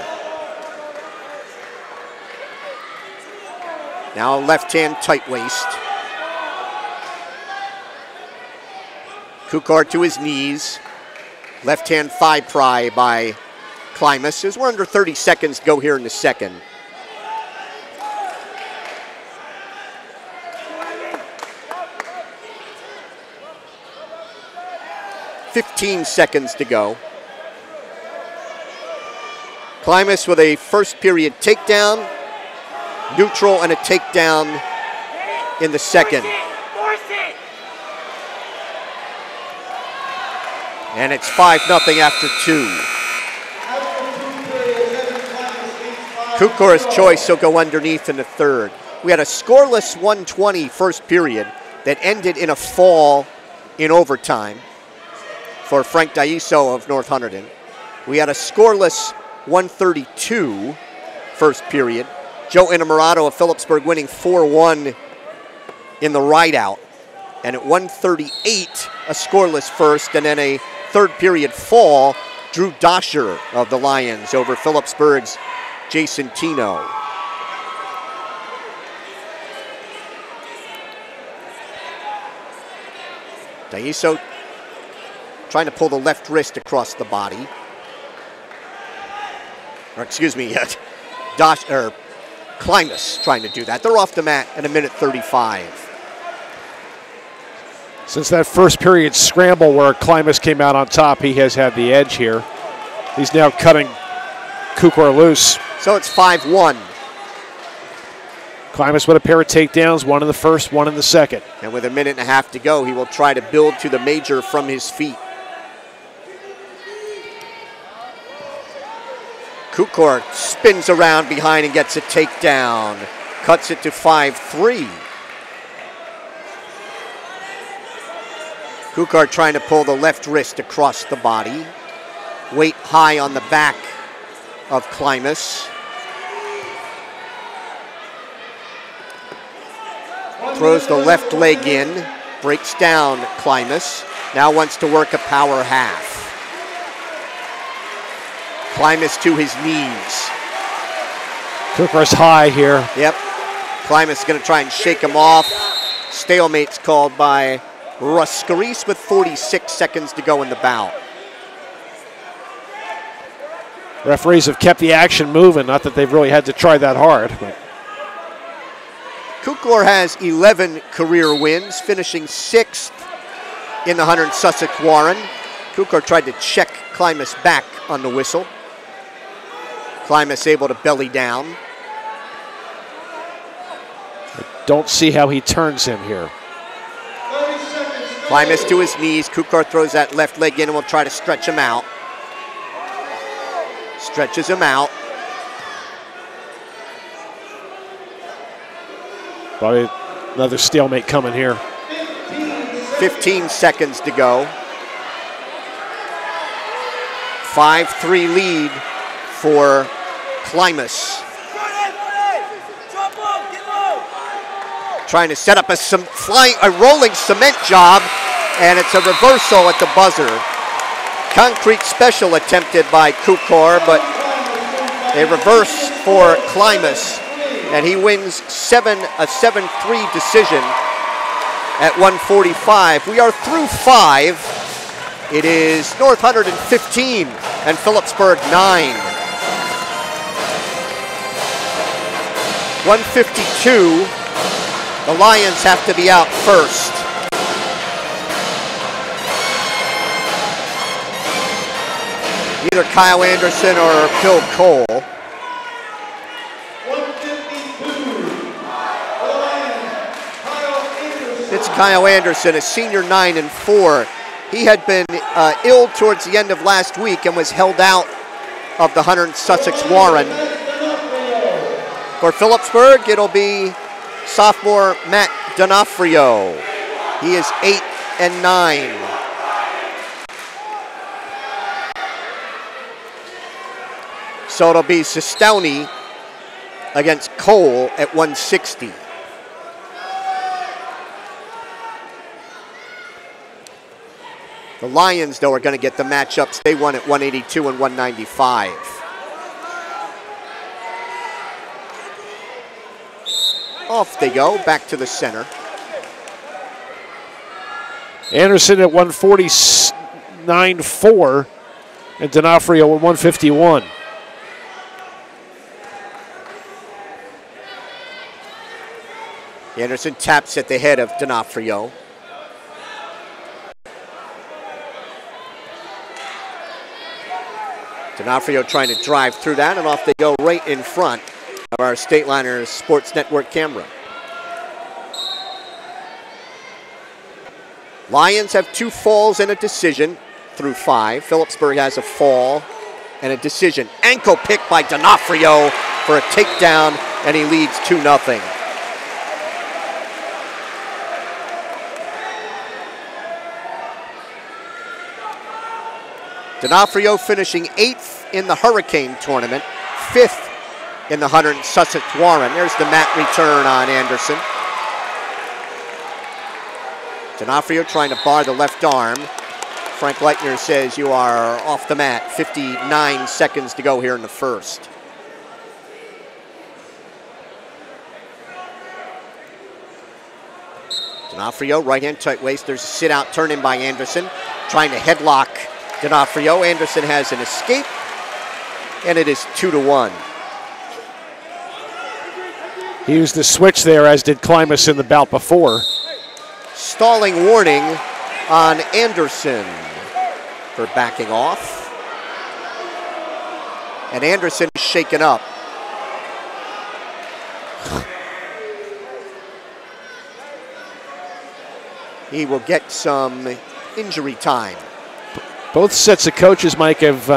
Now left hand tight waist. Kukor to his knees. Left hand thigh pry by Klimas as we're under 30 seconds to go here in the second. 15 seconds to go. Klimas with a first period takedown, neutral, and a takedown in the second. And it's 5-0 after 2. Kukor's choice will go underneath in the third. We had a scoreless 120 first period that ended in a fall in overtime for Frank Daiso of North Hunterdon. We had a scoreless 132 first period. Joe Innamorato of Phillipsburg winning 4-1 in the rideout. And at 138, a scoreless first, and then a third period fall, Drew Dosher of the Lions over Phillipsburg's Jason Tino. Daiso trying to pull the left wrist across the body. Or excuse me, Klimas trying to do that. They're off the mat at 1:35. Since that first period scramble where Klimas came out on top, he has had the edge here. He's now cutting Kukor loose. So it's 5-1. Klimas with a pair of takedowns, one in the first, one in the second. And with 1.5 minutes to go, he will try to build to the major from his feet. Kukor spins around behind and gets a takedown. Cuts it to 5-3. Kukor trying to pull the left wrist across the body. Weight high on the back of Klimas. Throws the left leg in, breaks down Klimas. Now wants to work a power half. Klimas to his knees. Kukor's high here. Yep. Klimas going to try and shake him off. Stalemate's called by Russ Scarice with 46 seconds to go in the bout. Referees have kept the action moving, not that they've really had to try that hard. But Kukor has 11 career wins, finishing 6th in the Hunter and Sussex Warren. Kukor tried to check Klimas back on the whistle. Klimas able to belly down. don't see how he turns him here. Klimas to his knees. Kukor throws that left leg in and will try to stretch him out. Stretches him out. Probably another stalemate coming here. 15 seconds to go. 5-3 lead for Klimas. Trying to set up a rolling cement job, and it's a reversal at the buzzer. Concrete special attempted by Kukor, but a reverse for Klimas, and he wins a 7-3 decision at 145. We are through 5. It is North Hunterdon 15 and Phillipsburg 9. 152. The Lions have to be out first. Either Kyle Anderson or Phil Cole. 152. It's Kyle Anderson, a senior 9-4. He had been ill towards the end of last week and was held out of the Hunter and Sussex Warren. For Phillipsburg, it'll be sophomore Matt D'Onofrio. He is 8-9. So it'll be Sestowny against Cole at 160. The Lions, though, are going to get the matchups. They won at 182 and 195. Off they go, back to the center. Anderson at 149.4 and D'Onofrio at 151. Anderson taps at the head of D'Onofrio. D'Onofrio trying to drive through that, and off they go right in front of our Stateliner Sports Network camera. Lions have 2 falls and a decision through 5. Phillipsburg has a fall and a decision. Ankle pick by D'Onofrio for a takedown, and he leads 2-0. D'Onofrio finishing 8th in the Hurricane tournament, 5th in the Hunter and Sussex Warren. There's the mat return on Anderson. D'Onofrio trying to bar the left arm. Frank Leitner says you are off the mat. 59 seconds to go here in the first. D'Onofrio, right hand tight waist. There's a sit out turn in by Anderson. Trying to headlock D'Onofrio. Anderson has an escape, and it is 2-1. He used the switch there, as did Klimas in the bout before. Stalling warning on Anderson for backing off. And Anderson is shaken up. He will get some injury time. Both sets of coaches, Mike, have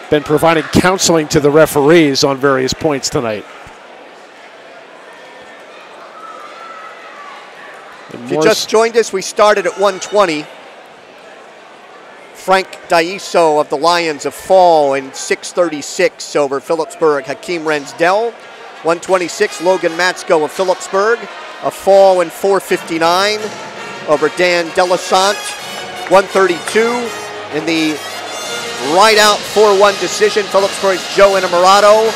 been providing counseling to the referees on various points tonight. If you just joined us, we started at 120. Frank Daiso of the Lions a fall in 6:36 over Phillipsburg. Hakeem Rensdell. 126, Logan Matsko of Phillipsburg. A fall in 4:59 over Dan Delisant. 132 in the right out 4-1 decision. Phillipsburg's Joe Innamorato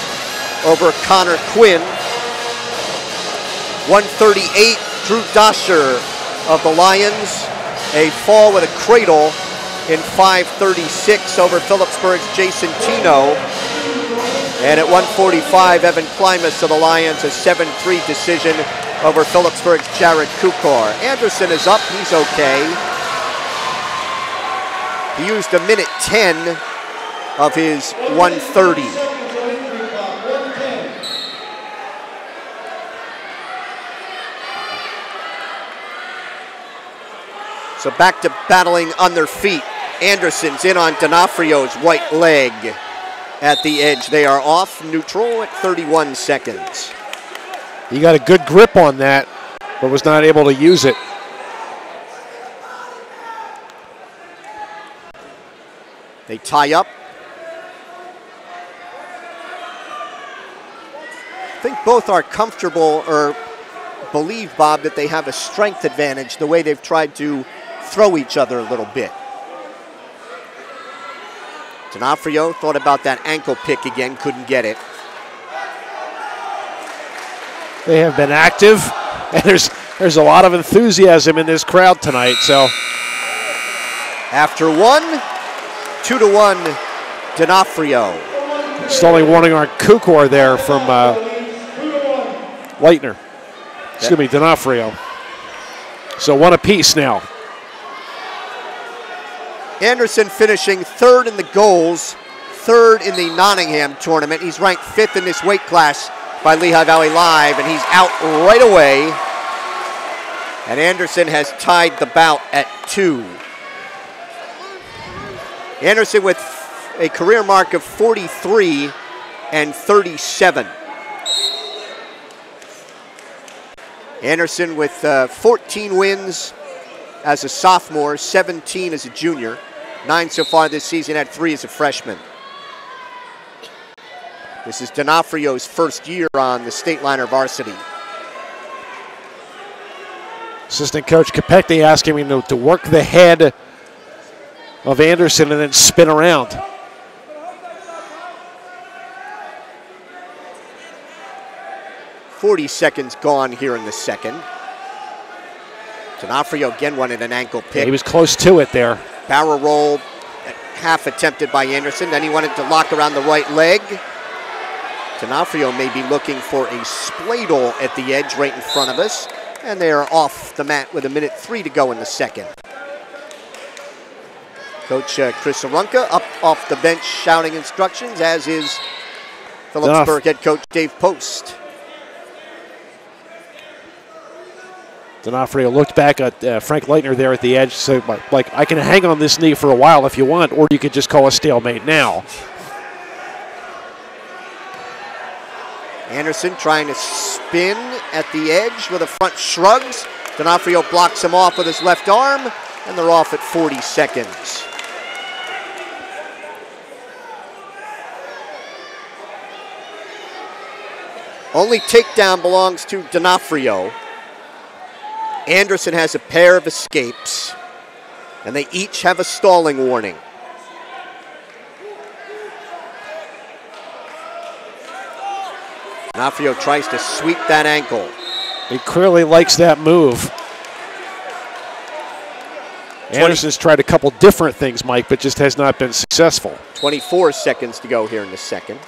over Connor Quinn. 138, Drew Dosher of the Lions. A fall with a cradle in 5:36 over Phillipsburg's Jason Tino. And at 145, Evan Klimas of the Lions, a 7-3 decision over Phillipsburg's Jared Kukor. Anderson is up, he's okay. He used 1:10 of his 1:30. So back to battling on their feet. Anderson's in on D'Onofrio's right leg at the edge. They are off neutral at 31 seconds. He got a good grip on that, but was not able to use it. They tie up. I think both are comfortable or believe, Bob, that they have a strength advantage the way they've tried to throw each other a little bit. D'Onofrio thought about that ankle pick again, couldn't get it. They have been active, and there's a lot of enthusiasm in this crowd tonight. So after 2-1, D'Onofrio. Stalling warning on Kukor there from Leitner. Excuse me, D'Onofrio. So 1 apiece now. Anderson finishing 3rd in the goals, 3rd in the Nottingham tournament. He's ranked 5th in this weight class by Lehigh Valley Live, and he's out right away. And Anderson has tied the bout at 2. Anderson with a career mark of 43 and 37. Anderson with 14 wins as a sophomore, 17 as a junior. 9 so far this season, had 3 as a freshman. This is D'Onofrio's first year on the Stateliner varsity. Assistant coach Capecchi asking him to work the head of Anderson and then spin around. .40 seconds gone here in the second. D'Onofrio again wanted an ankle pick. Yeah, he was close to it there. Barrel roll, half attempted by Anderson. Then he wanted to lock around the right leg. D'Onofrio may be looking for a spladle at the edge right in front of us. And they are off the mat with 1:03 to go in the second. Coach Chris Arunca up off the bench shouting instructions, as is Phillipsburg head coach Dave Post. D'Onofrio looked back at Frank Leitner there at the edge, so like, I can hang on this knee for a while if you want, or you could just call a stalemate now. Anderson trying to spin at the edge with a front shrugs. D'Onofrio blocks him off with his left arm, and they're off at 40 seconds. Only takedown belongs to D'Onofrio. Anderson has a pair of escapes, and they each have a stalling warning. D'Onofrio tries to sweep that ankle. He clearly likes that move. Anderson's tried a couple different things, Mike, but just has not been successful. 24 seconds to go here in the second.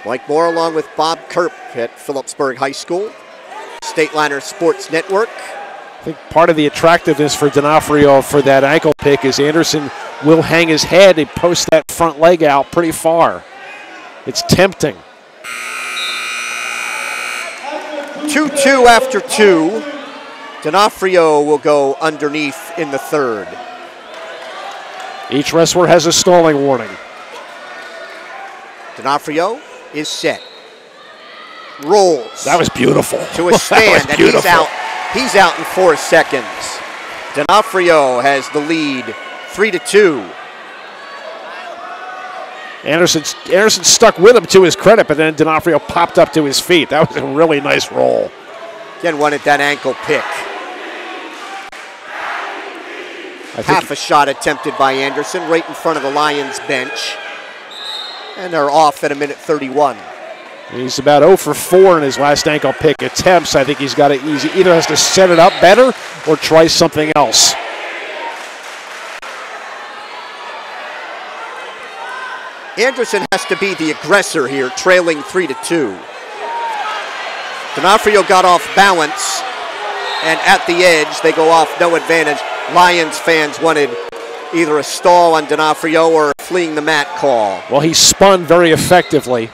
Mike Moore along with Bob Kerp at Phillipsburg High School. Stateliner Sports Network. I think part of the attractiveness for D'Onofrio for that ankle pick is Anderson will hang his head and post that front leg out pretty far. It's tempting. 2-2 after 2. D'Onofrio will go underneath in the third. Each wrestler has a stalling warning. D'Onofrio is set. Rolls. That was beautiful. To a stand, and he's out in 4 seconds. D'Onofrio has the lead, 3-2. Anderson stuck with him to his credit, but then D'Onofrio popped up to his feet. That was a really nice roll. Again, wanted that ankle pick. Half a shot attempted by Anderson right in front of the Lions bench. And they're off at 1:31. He's about 0 for 4 in his last ankle pick attempts. I think he's got to either has to set it up better or try something else. Anderson has to be the aggressor here, trailing 3-2. D'Onofrio got off balance, and at the edge, they go off no advantage. Lions fans wanted either a stall on D'Onofrio or a fleeing the mat call. Well, he spun very effectively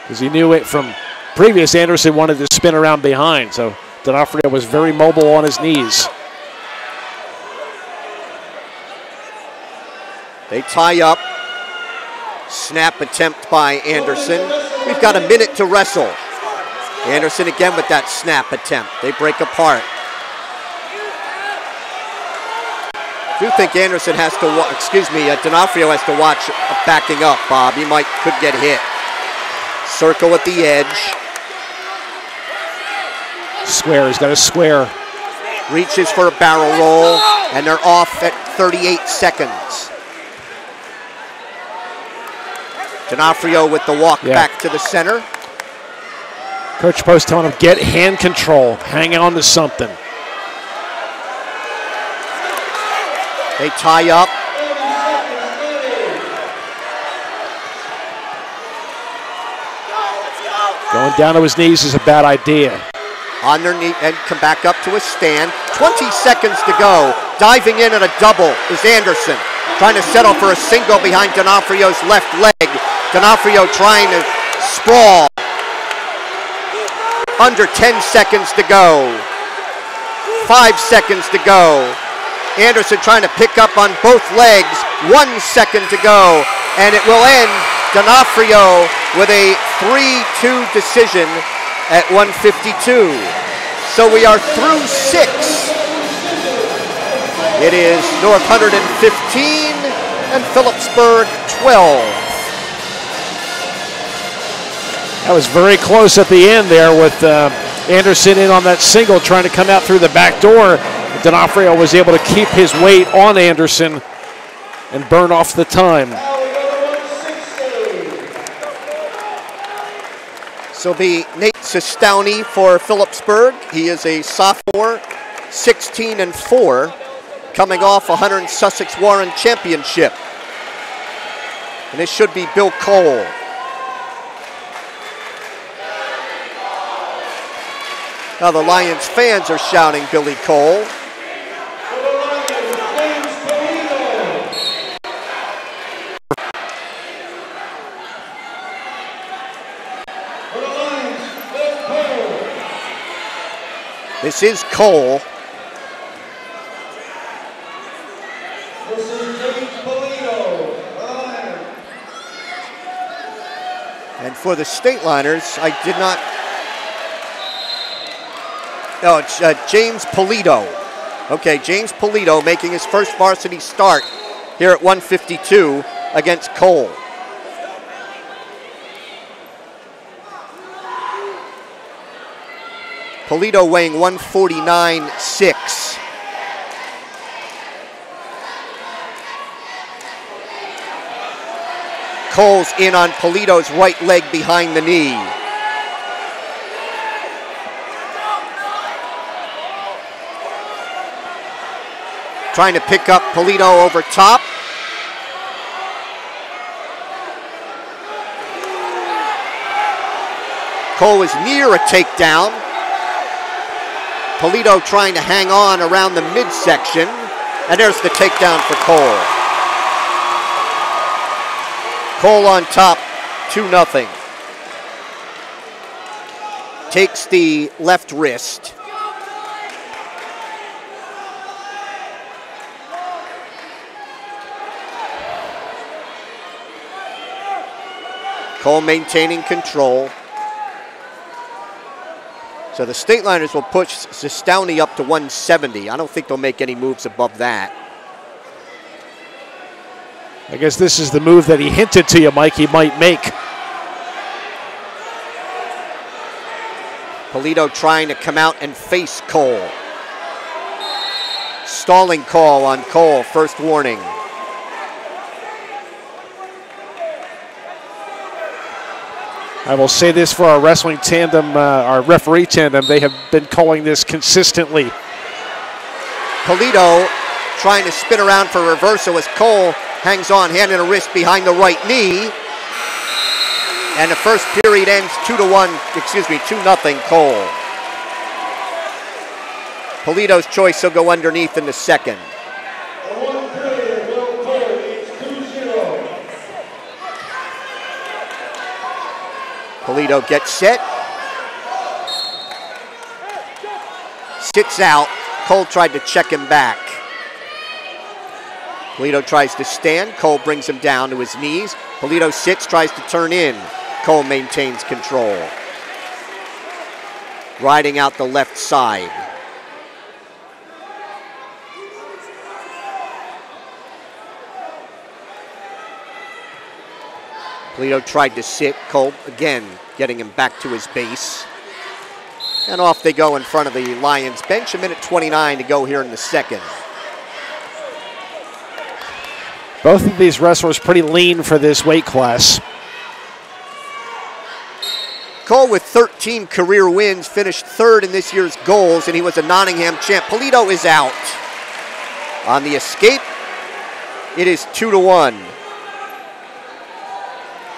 because he knew it from previous. Anderson wanted to spin around behind, so D'Onofrio was very mobile on his knees. They tie up. Snap attempt by Anderson. We've got a minute to wrestle. Anderson again with that snap attempt. They break apart. I do think Anderson has to, D'Onofrio has to watch backing up, Bob. He could get hit. Circle at the edge. Square, he's got a square. Reaches for a barrel roll, and they're off at 38 seconds. D'Onofrio with the walk back to the center. Coach Post telling him, get hand control, hang on to something. They tie up. Going down to his knees is a bad idea. On their knee and come back up to a stand. 20 seconds to go. Diving in at a double is Anderson. Trying to settle for a single behind D'Onofrio's left leg. D'Onofrio trying to sprawl. Under 10 seconds to go. 5 seconds to go. Anderson trying to pick up on both legs. 1 second to go. And it will end D'Onofrio with a 3-2 decision at 1:52. So we are through 6. It is North 115 and Phillipsburg 12. That was very close at the end there with Anderson in on that single trying to come out through the back door. D'Onofrio was able to keep his weight on Anderson and burn off the time. So be Nate Sestowney for Phillipsburg. He is a sophomore, 16-4, coming off a Hunter and Sussex Warren championship. And this should be Bill Cole. Now the Lions fans are shouting Billy Cole. This is Cole. This is James Polito. And for the State Liners, I did not. No, it's James Polito. Okay, James Polito making his first varsity start here at 152 against Cole. Polito weighing 149.6. Cole's in on Polito's right leg behind the knee. Trying to pick up Polito over top. Cole was near a takedown. Polito trying to hang on around the midsection. And there's the takedown for Cole. Cole on top, 2-0. Takes the left wrist. Cole maintaining control. So the State Liners will push Sestowney up to 170. I don't think they'll make any moves above that. I guess this is the move that he hinted to you, Mike, he might make. Polito trying to come out and face Cole. Stalling call on Cole, first warning. I will say this for our wrestling tandem, our referee tandem, they have been calling this consistently. Polito trying to spin around for reversal as Cole hangs on, hand and a wrist behind the right knee. And the first period ends 2-0 Cole. Polito's choice will go underneath in the second. Polito gets set. Sits out. Cole tried to check him back. Polito tries to stand. Cole brings him down to his knees. Polito sits, tries to turn in. Cole maintains control. Riding out the left side. Polito tried to sit. Cole again getting him back to his base. And off they go in front of the Lions bench. 1:29 to go here in the second. Both of these wrestlers pretty lean for this weight class. Cole with 13 career wins, finished third in this year's goals, and he was a Nottingham champ. Polito is out. On the escape, it is 2-1.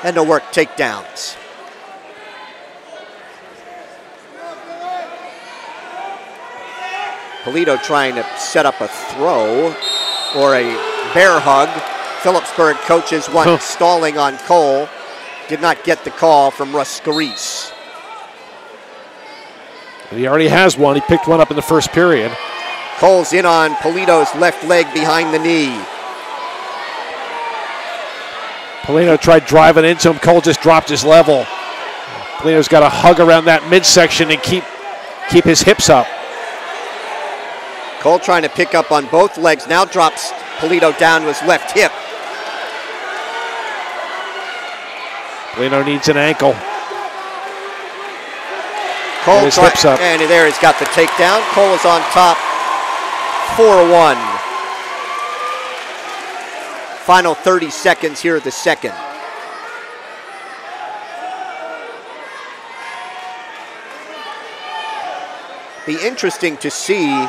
And to work takedowns. Polito trying to set up a throw or a bear hug. Phillipsburg coaches one stalling on Cole. Did not get the call from Russ Scarice. He already has one. He picked one up in the first period. Cole's in on Polito's left leg behind the knee. Polito tried driving into him. Cole just dropped his level. Polito's got to hug around that midsection and keep his hips up. Cole trying to pick up on both legs. Now drops Polito down to his left hip. Polito needs an ankle. Cole his hips up. And there he's got the takedown. Cole is on top, 4-1. Final 30 seconds here of the second. Be interesting to see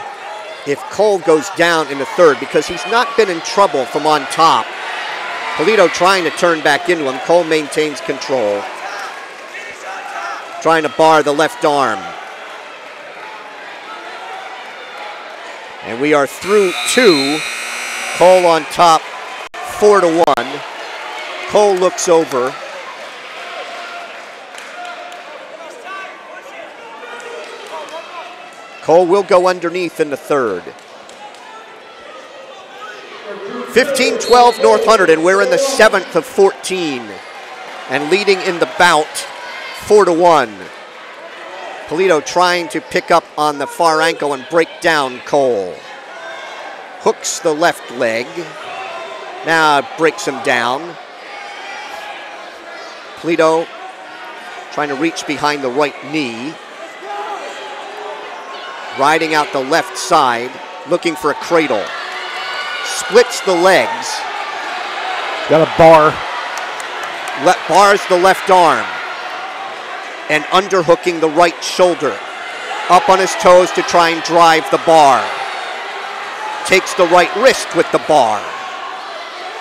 if Cole goes down in the third because he's not been in trouble from on top. Polito trying to turn back into him. Cole maintains control. Trying to bar the left arm. And we are through 2. Cole on top, 4-1. Cole looks over. Cole will go underneath in the third. 15-12 North Hunterdon. We're in the 7th of 14. And leading in the bout, 4-1. Polito trying to pick up on the far ankle and break down Cole. Hooks the left leg. Now breaks him down. Polito trying to reach behind the right knee. Riding out the left side, looking for a cradle. Splits the legs. Got a bar. Bars the left arm. And underhooking the right shoulder. Up on his toes to try and drive the bar. Takes the right wrist with the bar.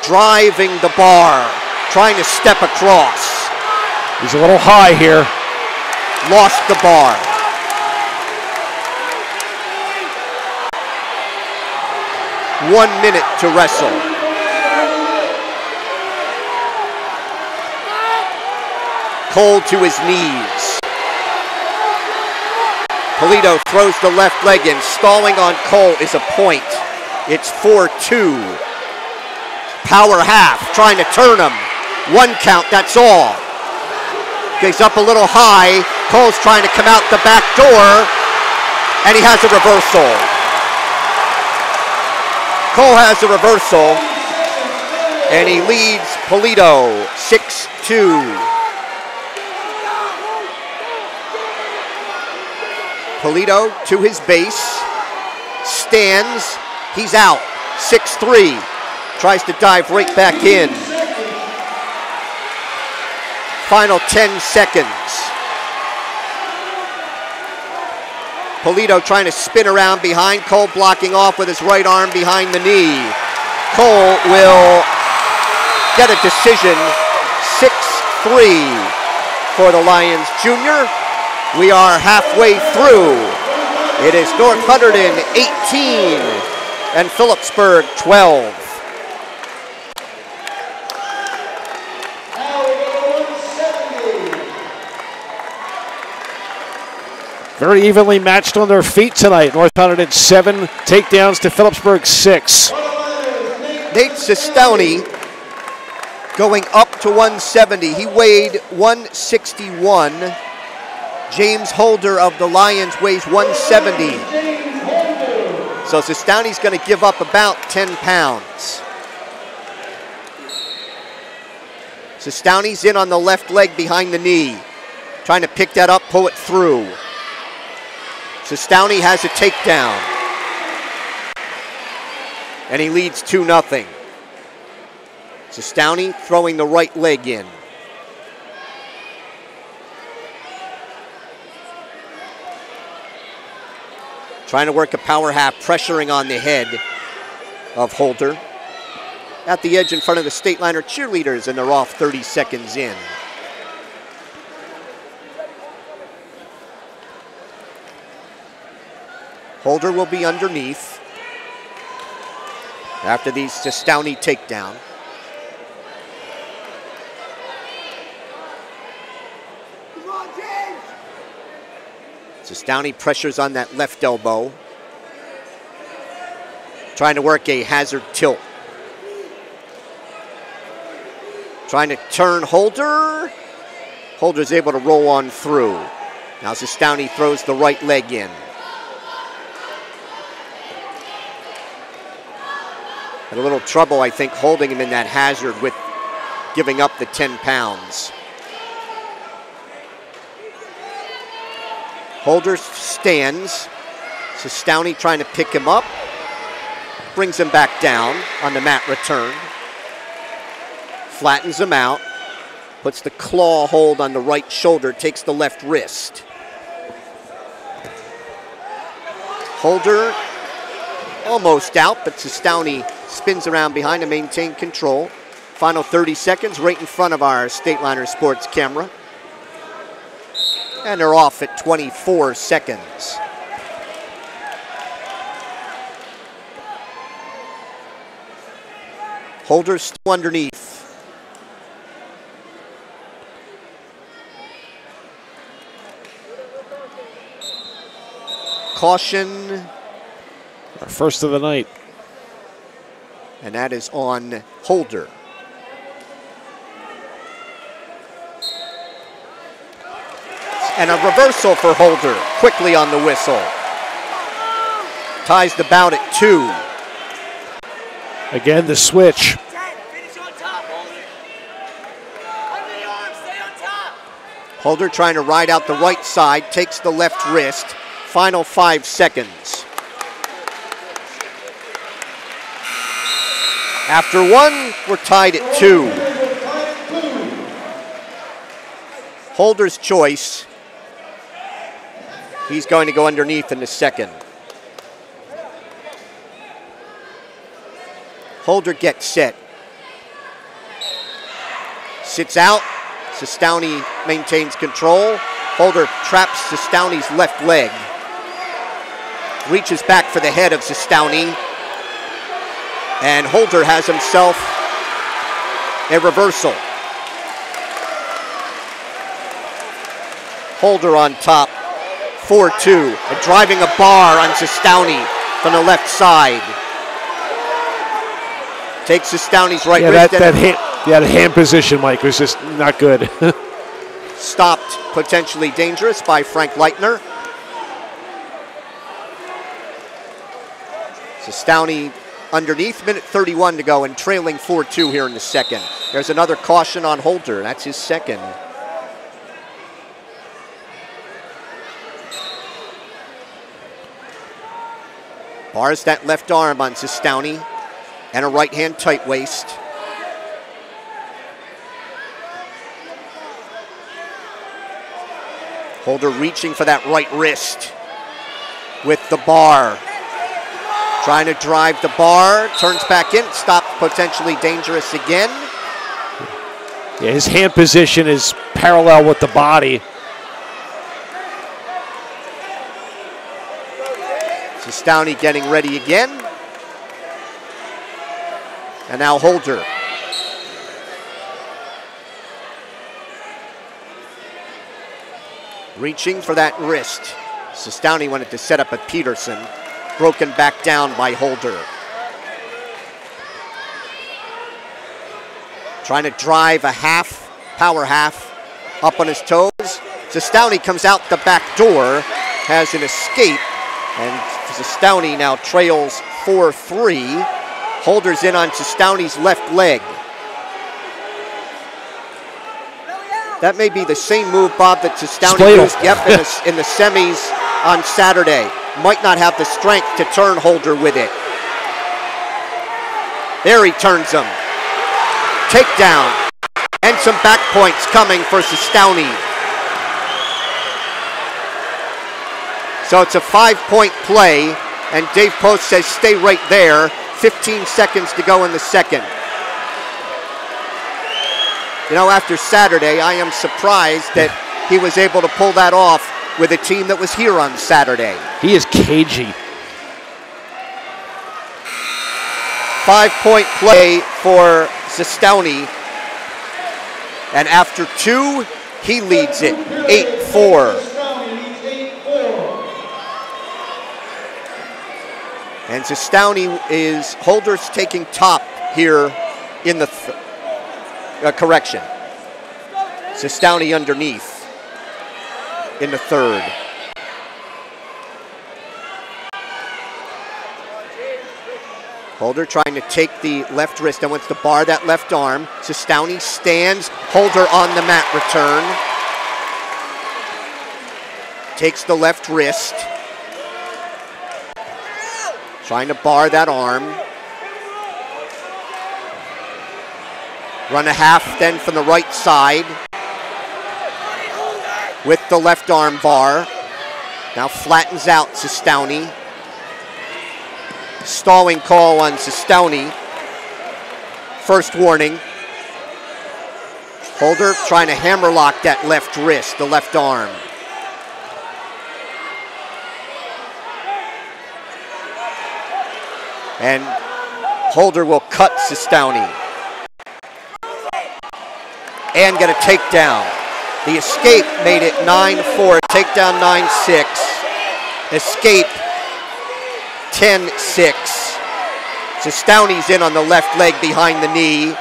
Driving the bar. Trying to step across. He's a little high here. Lost the bar. One minute to wrestle. Cole to his knees. Polito throws the left leg in. Stalling on Cole is a point. It's 4-2. Power half, trying to turn him. 1 count, that's all. He's up a little high. Cole's trying to come out the back door, and he has a reversal. Cole has a reversal, and he leads Polito 6-2. Polito to his base, stands, he's out, 6-3. Tries to dive right back in. Final 10 seconds. Polito trying to spin around behind Cole, blocking off with his right arm behind the knee. Cole will get a decision, 6-3 for the Lions Junior. We are halfway through. It is North Hunterdon 18 and Phillipsburg 12. Very evenly matched on their feet tonight. North Hunterdon 7 takedowns to Phillipsburg 6. Nate Sestowny going up to 170. He weighed 161. James Holder of the Lions weighs 170. So Sestowny's going to give up about 10 pounds. Sestowny's in on the left leg behind the knee. Trying to pick that up, pull it through. Sestowny has a takedown. And he leads 2-0. Sestowny throwing the right leg in. Trying to work a power half, pressuring on the head of Holder. At the edge in front of the State Liner cheerleaders, and they're off 30 seconds in. Holder will be underneath after the Sestowny takedown. Sestowny pressures on that left elbow. Trying to work a hazard tilt. Trying to turn Holder. Holder's able to roll on through. Now Sestowny throws the right leg in. Had a little trouble, I think, holding him in that hazard with giving up the 10 pounds. Holder stands. Sestowny trying to pick him up. Brings him back down on the mat return. Flattens him out. Puts the claw hold on the right shoulder. Takes the left wrist. Holder almost out, but Sestowny spins around behind to maintain control. Final 30 seconds right in front of our State Liner Sports camera. And they're off at 24 seconds. Holder still underneath. Caution. Our first of the night. And that is on Holder. And a reversal for Holder, quickly on the whistle. Ties the bout at 2. Again, the switch. Holder trying to ride out the right side, takes the left wrist. Final 5 seconds. After 1, we're tied at 2. Holder's choice. He's going to go underneath in the second. Holder gets set. Sits out. Sestouni maintains control. Holder traps Sestouni's left leg. Reaches back for the head of Sestouni. And Holder has himself a reversal. Holder on top, 4-2. And driving a bar on Sestouni from the left side. Takes Sestouni's right wrist. That hand position, Mike, was just not good. Stopped, potentially dangerous by Frank Leitner. Sestouni underneath, minute 31 to go and trailing 4-2 here in the second. There's another caution on Holder. That's his second. Bars that left arm on Sestouni and a right hand tight waist. Holder reaching for that right wrist with the bar. Trying to drive the bar, turns back in, stopped, potentially dangerous again. Yeah, his hand position is parallel with the body. Sestouni getting ready again. And now Holder. Reaching for that wrist. Sestouni wanted to set up at Peterson. Broken back down by Holder. Trying to drive a half, power half, up on his toes. Sestouni comes out the back door, has an escape, and Sestouni now trails 4-3. Holder's in on Sestouni's left leg. That may be the same move, Bob, that Sestouni used in the semis on Saturday. Might not have the strength to turn Holder with it. There he turns him. Takedown. And some back points coming for Sestouni. So it's a 5-point play, and Dave Post says stay right there. 15 seconds to go in the second. You know, after Saturday, I am surprised that he was able to pull that off with a team that was here on Saturday. He is cagey. 5-point play for Sestouni. And after 2, he leads it 8-4. And Sestouni is, Holder's taking top here in the correction. Sestouni underneath in the third. Holder trying to take the left wrist and wants to bar that left arm. Sestouni stands, Holder on the mat return. Takes the left wrist. Trying to bar that arm. Run a half then from the right side with the left arm bar. Now flattens out Sestouni. Stalling call on Sestouni. First warning. Holder trying to hammerlock that left wrist, the left arm. And Holder will cut Sestouni and get a takedown. The escape made it 9-4, takedown 9-6, escape 10-6. Sestouni's in on the left leg behind the knee.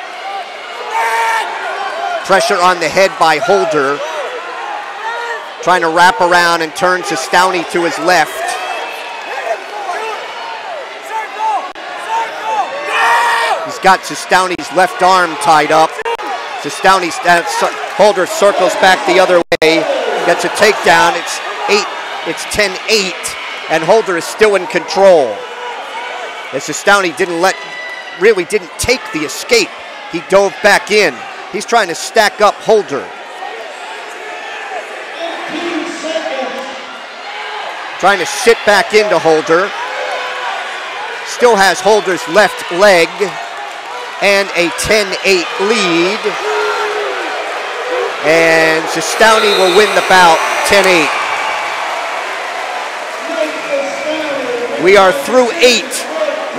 Pressure on the head by Holder. Trying to wrap around and turn Sestouni to his left. He's got Sestouni's left arm tied up. Holder circles back the other way, gets a takedown. It's 10-8, and Holder is still in control. As Sestouni really didn't take the escape. He dove back in. He's trying to stack up Holder. Trying to sit back into Holder. Still has Holder's left leg and a 10-8 lead. And Sestouni will win the bout 10-8. We are through 8.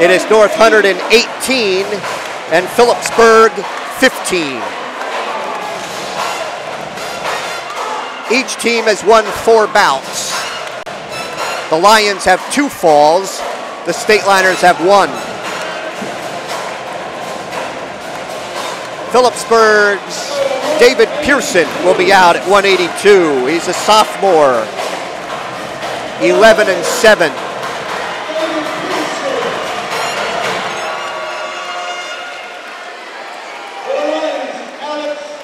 It is North Hunterdon 18 and Phillipsburg 15. Each team has won 4 bouts. The Lions have 2 falls. The Stateliners have 1. Phillipsburg's David Pearson will be out at 182. He's a sophomore, 11-7.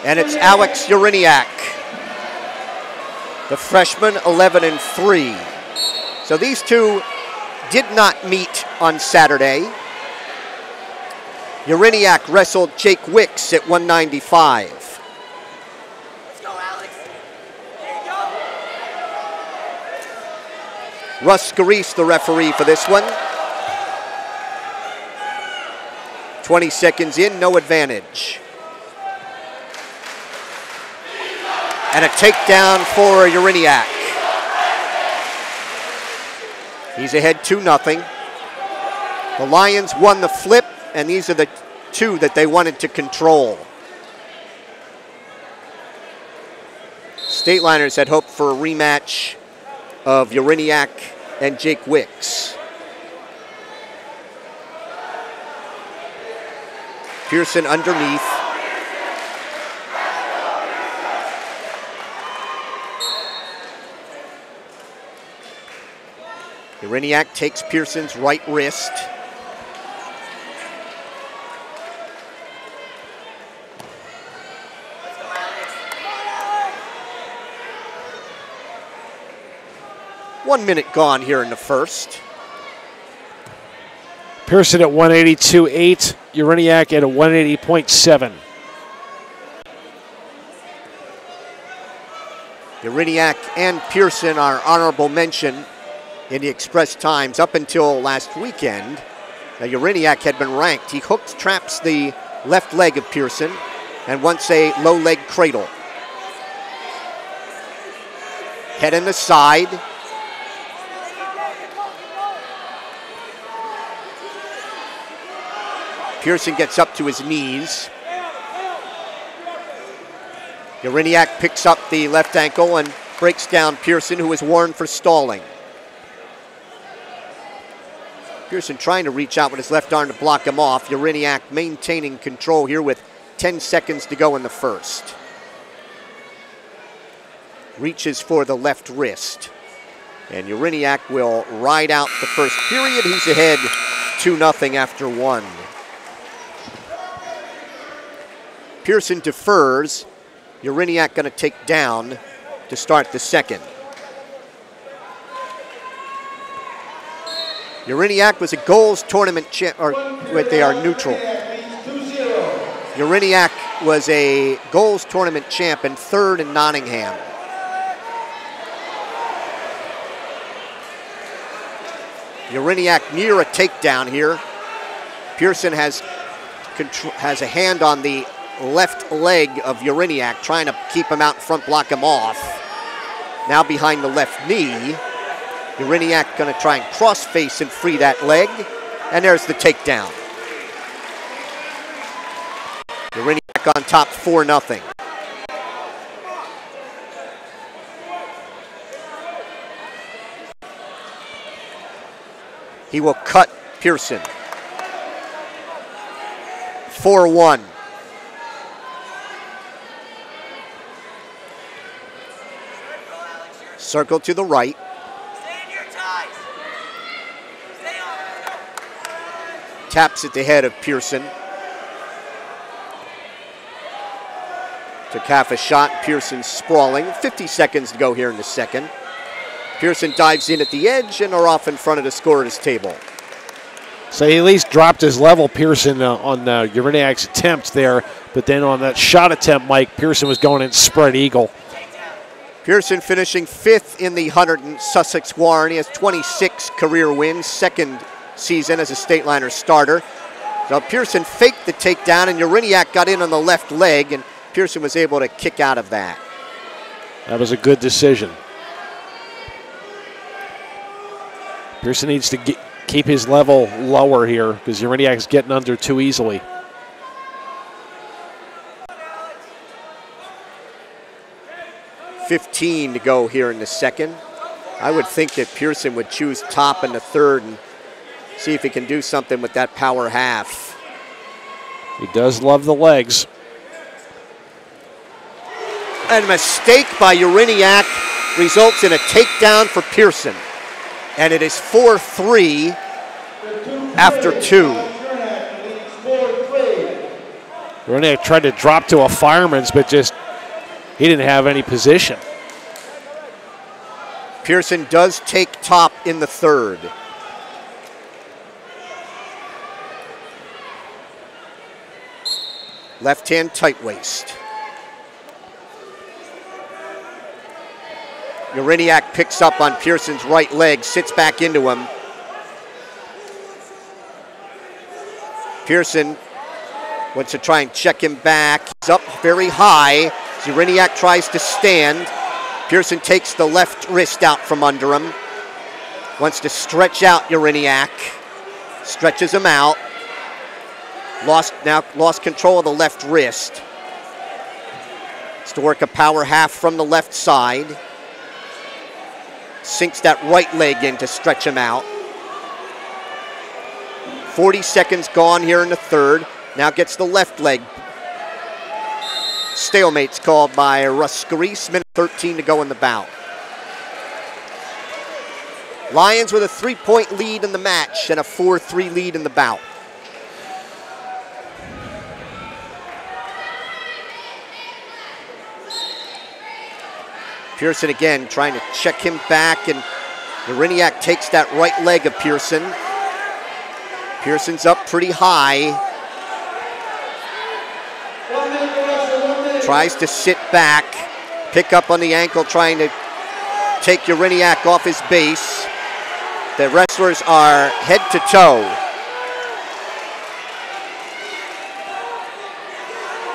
And it's Alex Uriniak, the freshman, 11-3. So these two did not meet on Saturday. Uriniak wrestled Jake Wicks at 195. Let's go, Alex. There you go. Russ Scarice, the referee for this one. 20 seconds in, no advantage. And a takedown for Uriniak. He's ahead 2-0. The Lions won the flip, and these are the 2 that they wanted to control. Stateliners had hoped for a rematch of Uriniak and Jake Wicks. Pearson underneath. Uriniak takes Pearson's right wrist. One minute gone here in the first. Pearson at 182.8, Uriniak at a 180.7. Uriniak and Pearson are honorable mention in the Express Times up until last weekend. Now, Uriniak had been ranked. He traps the left leg of Pearson and wants a low leg cradle. Head in the side. Pearson gets up to his knees. Uriniak picks up the left ankle and breaks down Pearson, who is warned for stalling. Pearson trying to reach out with his left arm to block him off. Uriniak maintaining control here with 10 seconds to go in the first. Reaches for the left wrist. And Uriniak will ride out the first period. He's ahead 2-0 after 1. Pearson defers. Uriniak going to take down to start the second. Uriniak was a goals tournament champ, or wait, they are neutral. Uriniak was a goals tournament champ and 3rd in Nottingham. Uriniak near a takedown here. Pearson has a hand on the left leg of Uriniak, trying to keep him out in front, block him off. Now behind the left knee. Uriniak going to try and cross face and free that leg. And there's the takedown. back on top 4-0. He will cut Pearson. 4-1. Circle to the right. Stay in your ties. Stay on. Taps at the head of Pearson. Took half a shot. Pearson sprawling. 50 seconds to go here in the second. Pearson dives in at the edge and are off in front of the scorer's table. So he at least dropped his level, Pearson, on Uraniak's attempt there. But then on that shot attempt, Mike, Pearson was going in spread eagle. Pearson finishing 5th in the Hunterdon and Sussex Warren. He has 26 career wins, second season as a state liner starter. So Pearson faked the takedown, and Uraniak got in on the left leg, and Pearson was able to kick out of that. That was a good decision. Pearson needs to keep his level lower here because Uraniak's getting under too easily. .15 to go here in the second. I would think that Pearson would choose top in the third and see if he can do something with that power half. He does love the legs. And a mistake by Uraniak results in a takedown for Pearson. And it is 4-3 after 2. Uraniak tried to drop to a fireman's, but just he didn't have any position. Pearson does take top in the third. Left hand tight waist. Uraniak picks up on Pearson's right leg, sits back into him. Pearson wants to try and check him back. He's up very high. Uraniak tries to stand. Pearson takes the left wrist out from under him. Wants to stretch out Uraniak. Stretches him out. Lost control of the left wrist. Has to work a power half from the left side. Sinks that right leg in to stretch him out. 40 seconds gone here in the third. Now gets the left leg. Stalemate's called by Russ Scarice. Minute 13 to go in the bout. Lions with a 3-point lead in the match and a 4-3 lead in the bout. Pearson again trying to check him back, and Uraniak takes that right leg of Pearson. Pearson's up pretty high. Tries to sit back, pick up on the ankle, trying to take Uraniak off his base. The wrestlers are head to toe.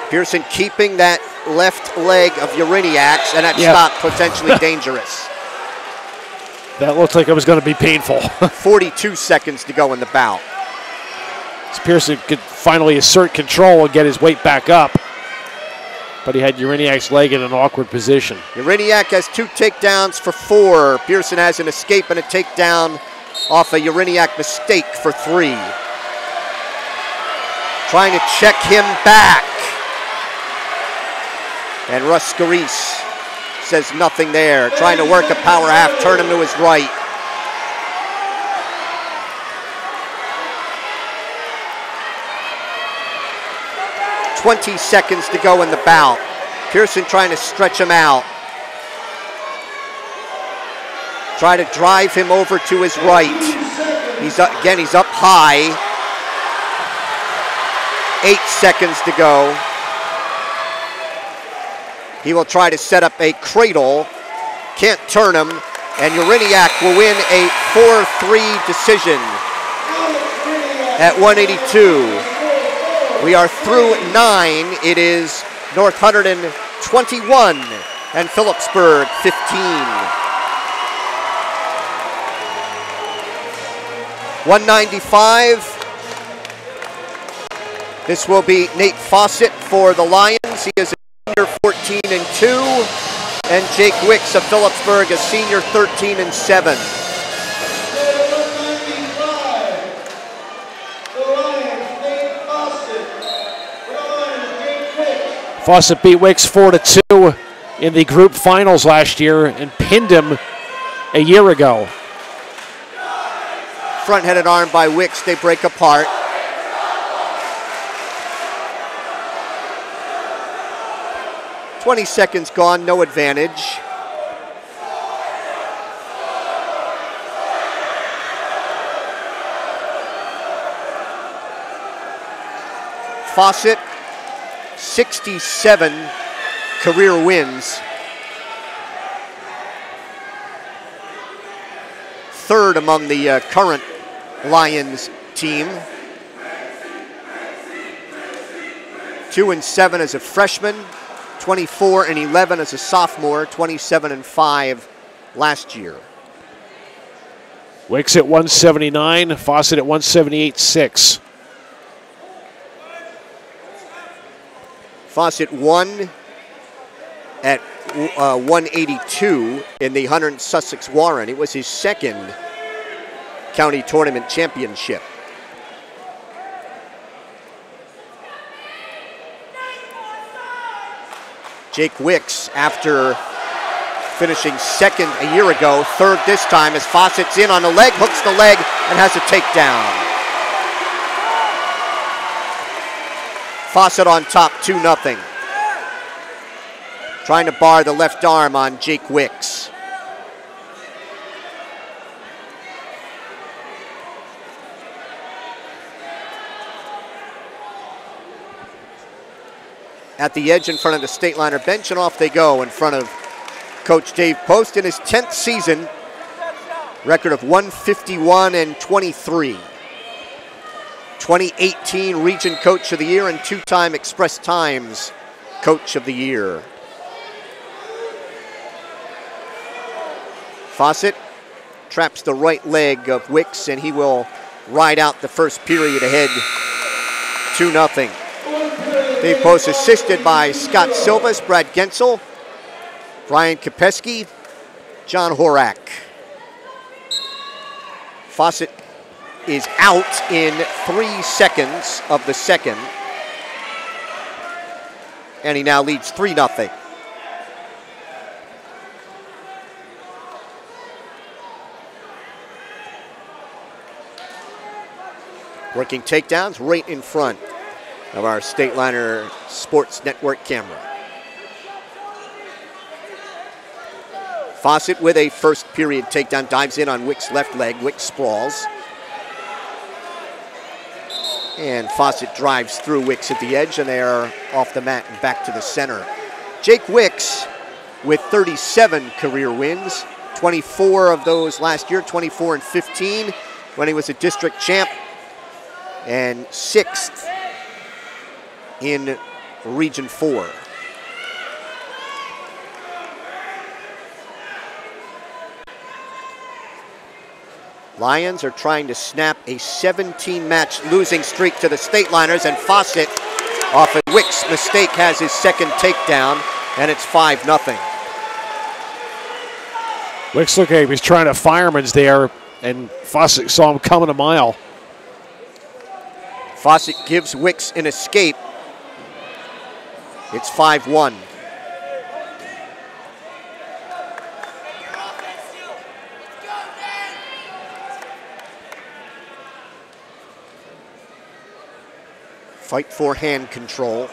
Pearson keeping that left leg of Uraniak's, and that shot potentially dangerous. That looked like it was going to be painful. 42 seconds to go in the bout. As Pearson could finally assert control and get his weight back up, but he had Uraniak's leg in an awkward position. Uraniak has 2 takedowns for 4. Pearson has an escape and a takedown off a Uraniak mistake for 3. Trying to check him back. And Russ Scarice says nothing there. Trying to work a power half, turn him to his right. .20 seconds to go in the bout. Pearson trying to stretch him out. Try to drive him over to his right. He's up high. 8 seconds to go. He will try to set up a cradle. Can't turn him. And Uraniak will win a 4-3 decision at 182. We are through 9. It is North Hunterdon 21 and Phillipsburg 15. 195. This will be Nate Fawcett for the Lions. He is a senior, 14-2. And Jake Wicks of Phillipsburg, a senior, 13-7. Fawcett beat Wicks 4-2 in the group finals last year and pinned him a year ago. Front-headed arm by Wicks, they break apart. "20 seconds gone, no advantage. Fawcett, 67 career wins. Third among the current Lions team. 2-7 as a freshman, 24-11 as a sophomore, 27-5 last year. Wicks at 179, Fawcett at 178.6. Fawcett won at 182 in the Hunter and Sussex Warren. It was his second county tournament championship. Jake Wicks, after finishing second a year ago, third this time as Fawcett's in on the leg, hooks the leg, and has a takedown. Fawcett on top, 2-0. Trying to bar the left arm on Jake Wicks. At the edge in front of the Stateliner bench, and off they go in front of Coach Dave Post in his 10th season. Record of 151-23. 2018 Region Coach of the Year and two-time Express Times Coach of the Year. Fawcett traps the right leg of Wicks, and he will ride out the first period ahead 2-0. Dave Post assisted by Scott Silvas, Brad Gensel, Brian Kopeski, John Horak. Fawcett is out in 3 seconds of the second, and he now leads 3-0. Working takedowns right in front of our Stateliner Sports Network camera. Fawcett with a first period takedown, dives in on Wicks' left leg. Wicks sprawls. And Fawcett drives through Wicks at the edge, and they are off the mat and back to the center. Jake Wicks with 37 career wins, 24 of those last year, 24-15 when he was a district champ, and 6th in Region 4. Lions are trying to snap a 17-match losing streak to the Stateliners, and Fawcett, off a Wicks mistake, has his second takedown, and it's 5-0. Wicks looked like he was trying to fireman's there, and Fawcett saw him coming a mile. Fawcett gives Wicks an escape. It's 5-1. Fight for hand control.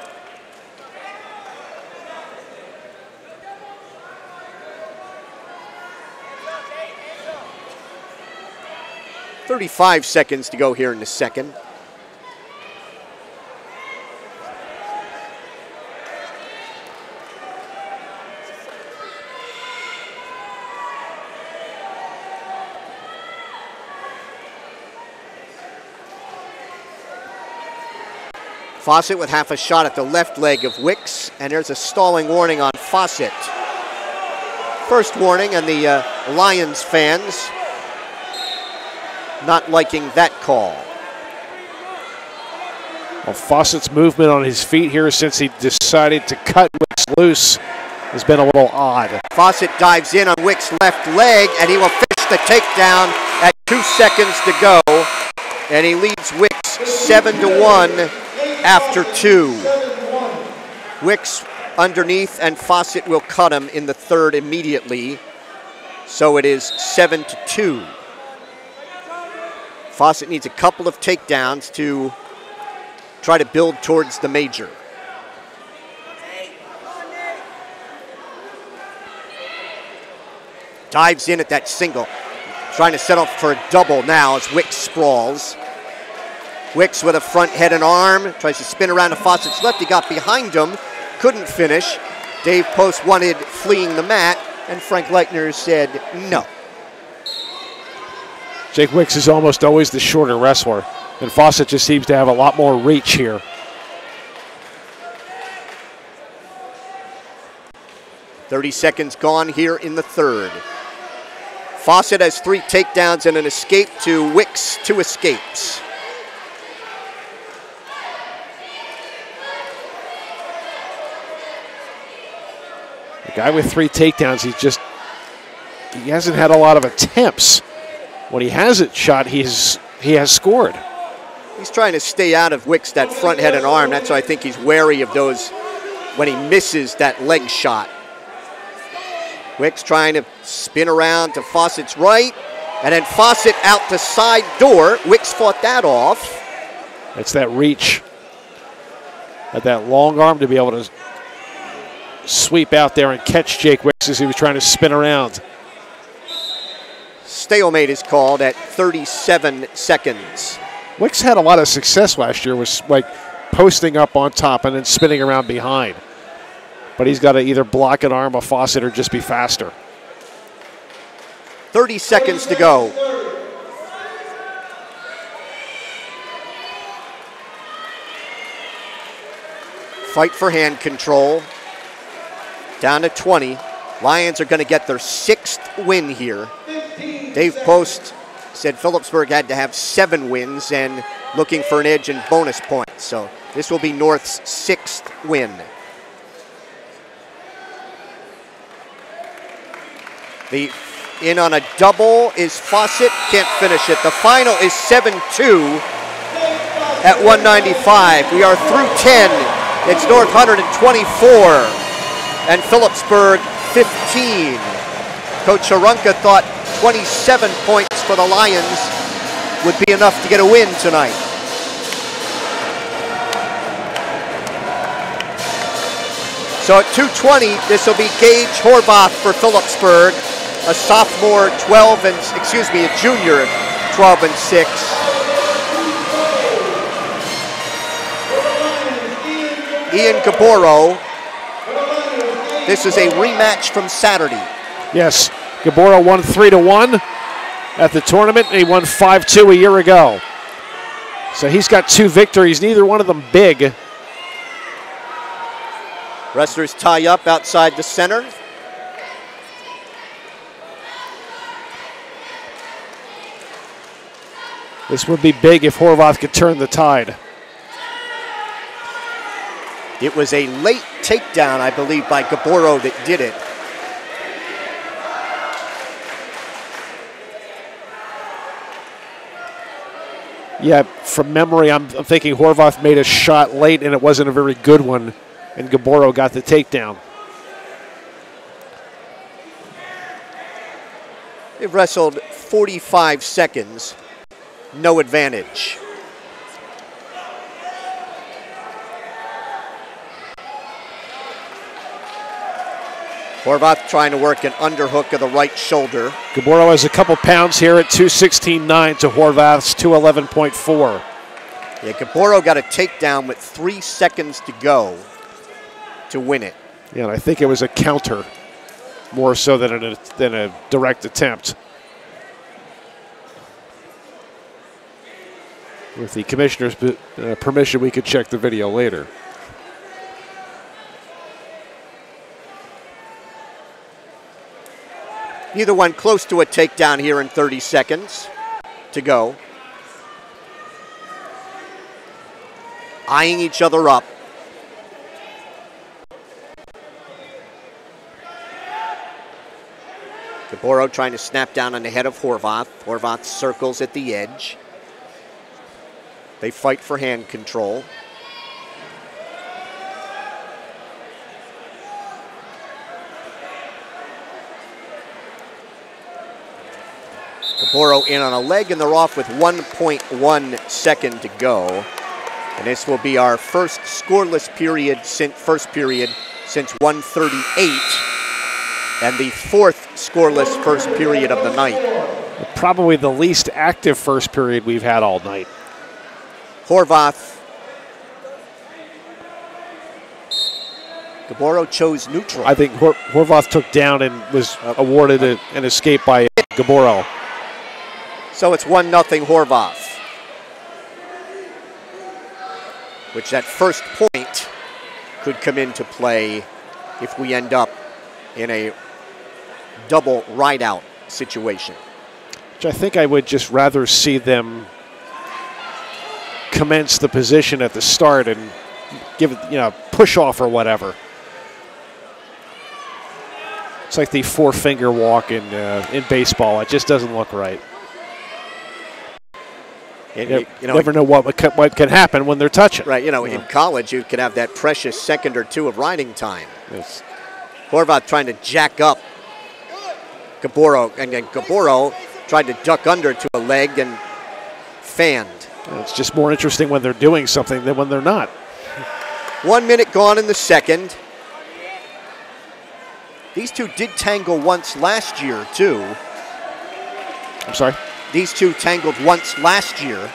"35 seconds to go here in the second. Fawcett with half a shot at the left leg of Wicks, and there's a stalling warning on Fawcett. First warning, and the Lions fans not liking that call. Well, Fawcett's movement on his feet here since he decided to cut Wicks loose has been a little odd. Fawcett dives in on Wick's left leg, and he will finish the takedown at 2 seconds to go. And he leads Wicks 7-1 after 2. Wicks underneath, and Fawcett will cut him in the third immediately. So it is 7-2. Fawcett needs a couple of takedowns to try to build towards the major. Dives in at that single. Trying to settle for a double now as Wicks sprawls. Wicks with a front head and arm. Tries to spin around to Fawcett's left. He got behind him. Couldn't finish. Dave Post wanted fleeing the mat, and Frank Leitner said no. Jake Wicks is almost always the shorter wrestler, and Fawcett just seems to have a lot more reach here. .30 seconds gone here in the third. Fawcett has 3 takedowns and an escape to Wicks 2 escapes. The guy with 3 takedowns, he hasn't had a lot of attempts. When he has it shot, he has scored. He's trying to stay out of Wicks, that front head and arm. That's why I think he's wary of those when he misses that leg shot. Wicks trying to spin around to Fawcett's right, and then Fawcett out the side door. Wicks fought that off. It's that reach, at that long arm to be able to sweep out there and catch Jake Wicks as he was trying to spin around. Stalemate is called at 37 seconds. Wicks had a lot of success last year, was like posting up on top and then spinning around behind. But he's got to either block an arm, a Fawcett, or just be faster. 30 seconds to go. Fight for hand control. Down to 20. Lions are going to get their 6th win here. Dave Post said Phillipsburg had to have 7 wins and looking for an edge in bonus points. So this will be North's 6th win. The in on a double is Fawcett, can't finish it. The final is 7-2 at 195. We are through 10. It's North 124 and Phillipsburg 15. Coach Harunka thought 27 points for the Lions would be enough to get a win tonight. So at 2:20, this will be Gage Horvath for Phillipsburg, a sophomore a junior 12-6. Ian Gaboro. This is a rematch from Saturday. Yes, Gaboro won 3-1 at the tournament, and he won 5-2 a year ago. So he's got 2 victories, neither one of them big. Wrestlers tie up outside the center. This would be big if Horvath could turn the tide. It was a late takedown, I believe, by Gaboro that did it. Yeah, from memory, I'm thinking Horvath made a shot late, and it wasn't a very good one, and Gaboro got the takedown. They've wrestled 45 seconds, no advantage. Horvath trying to work an underhook of the right shoulder. Gaboro has a couple pounds here at 216.9 to Horvath's 211.4. Yeah, Gaboro got a takedown with 3 seconds to go to win it. Yeah, and I think it was a counter more so than a direct attempt. With the commissioner's permission, we could check the video later. Neither one close to a takedown here in 30 seconds to go. eyeing each other up. Gaboro trying to snap down on the head of Horvath. Horvath circles at the edge. They fight for hand control. Gaboro in on a leg, and they're off with 1.1 second to go. And this will be our first scoreless period first period since 1:38, and the fourth scoreless first period of the night. Probably the least active first period we've had all night. Horvath. Gaboro chose neutral. I think Horvath took down and was awarded an escape by Gaboro. So it's 1-0 Horvath. Which that first point could come into play if we end up in a double ride-out situation. Which I think I would just rather see them commence the position at the start and give it, push off or whatever. It's like the four-finger walk in baseball. It just doesn't look right. You never know what can happen when they're touching. Right, in college you could have that precious second or two of riding time. Yes. Horvath trying to jack up Gaboro, and then Gaboro tried to duck under to a leg and fanned. It's just more interesting when they're doing something than when they're not. 1 minute gone in the second. These two did tangle once last year, too. I'm sorry? These two tangled once last year.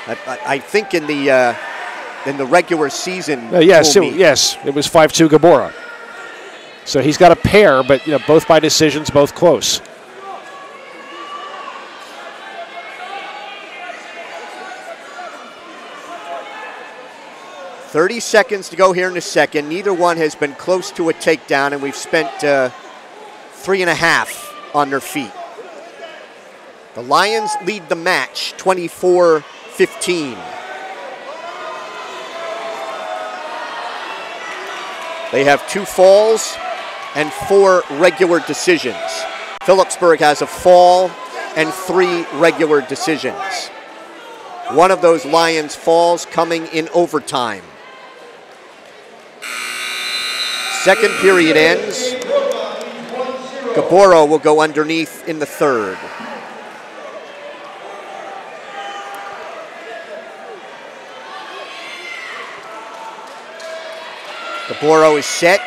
I think in the regular season. Yes, it was 5-2 Gaboro. So he's got a pair, but both by decisions, both close. .30 seconds to go here in the second. Neither one has been close to a takedown, and we've spent 3.5 on their feet. The Lions lead the match 24-15. They have 2 falls and 4 regular decisions. Phillipsburg has a fall and 3 regular decisions. One of those Lions falls coming in overtime. Second period ends. Gaboro will go underneath in the third. Gaboro is set.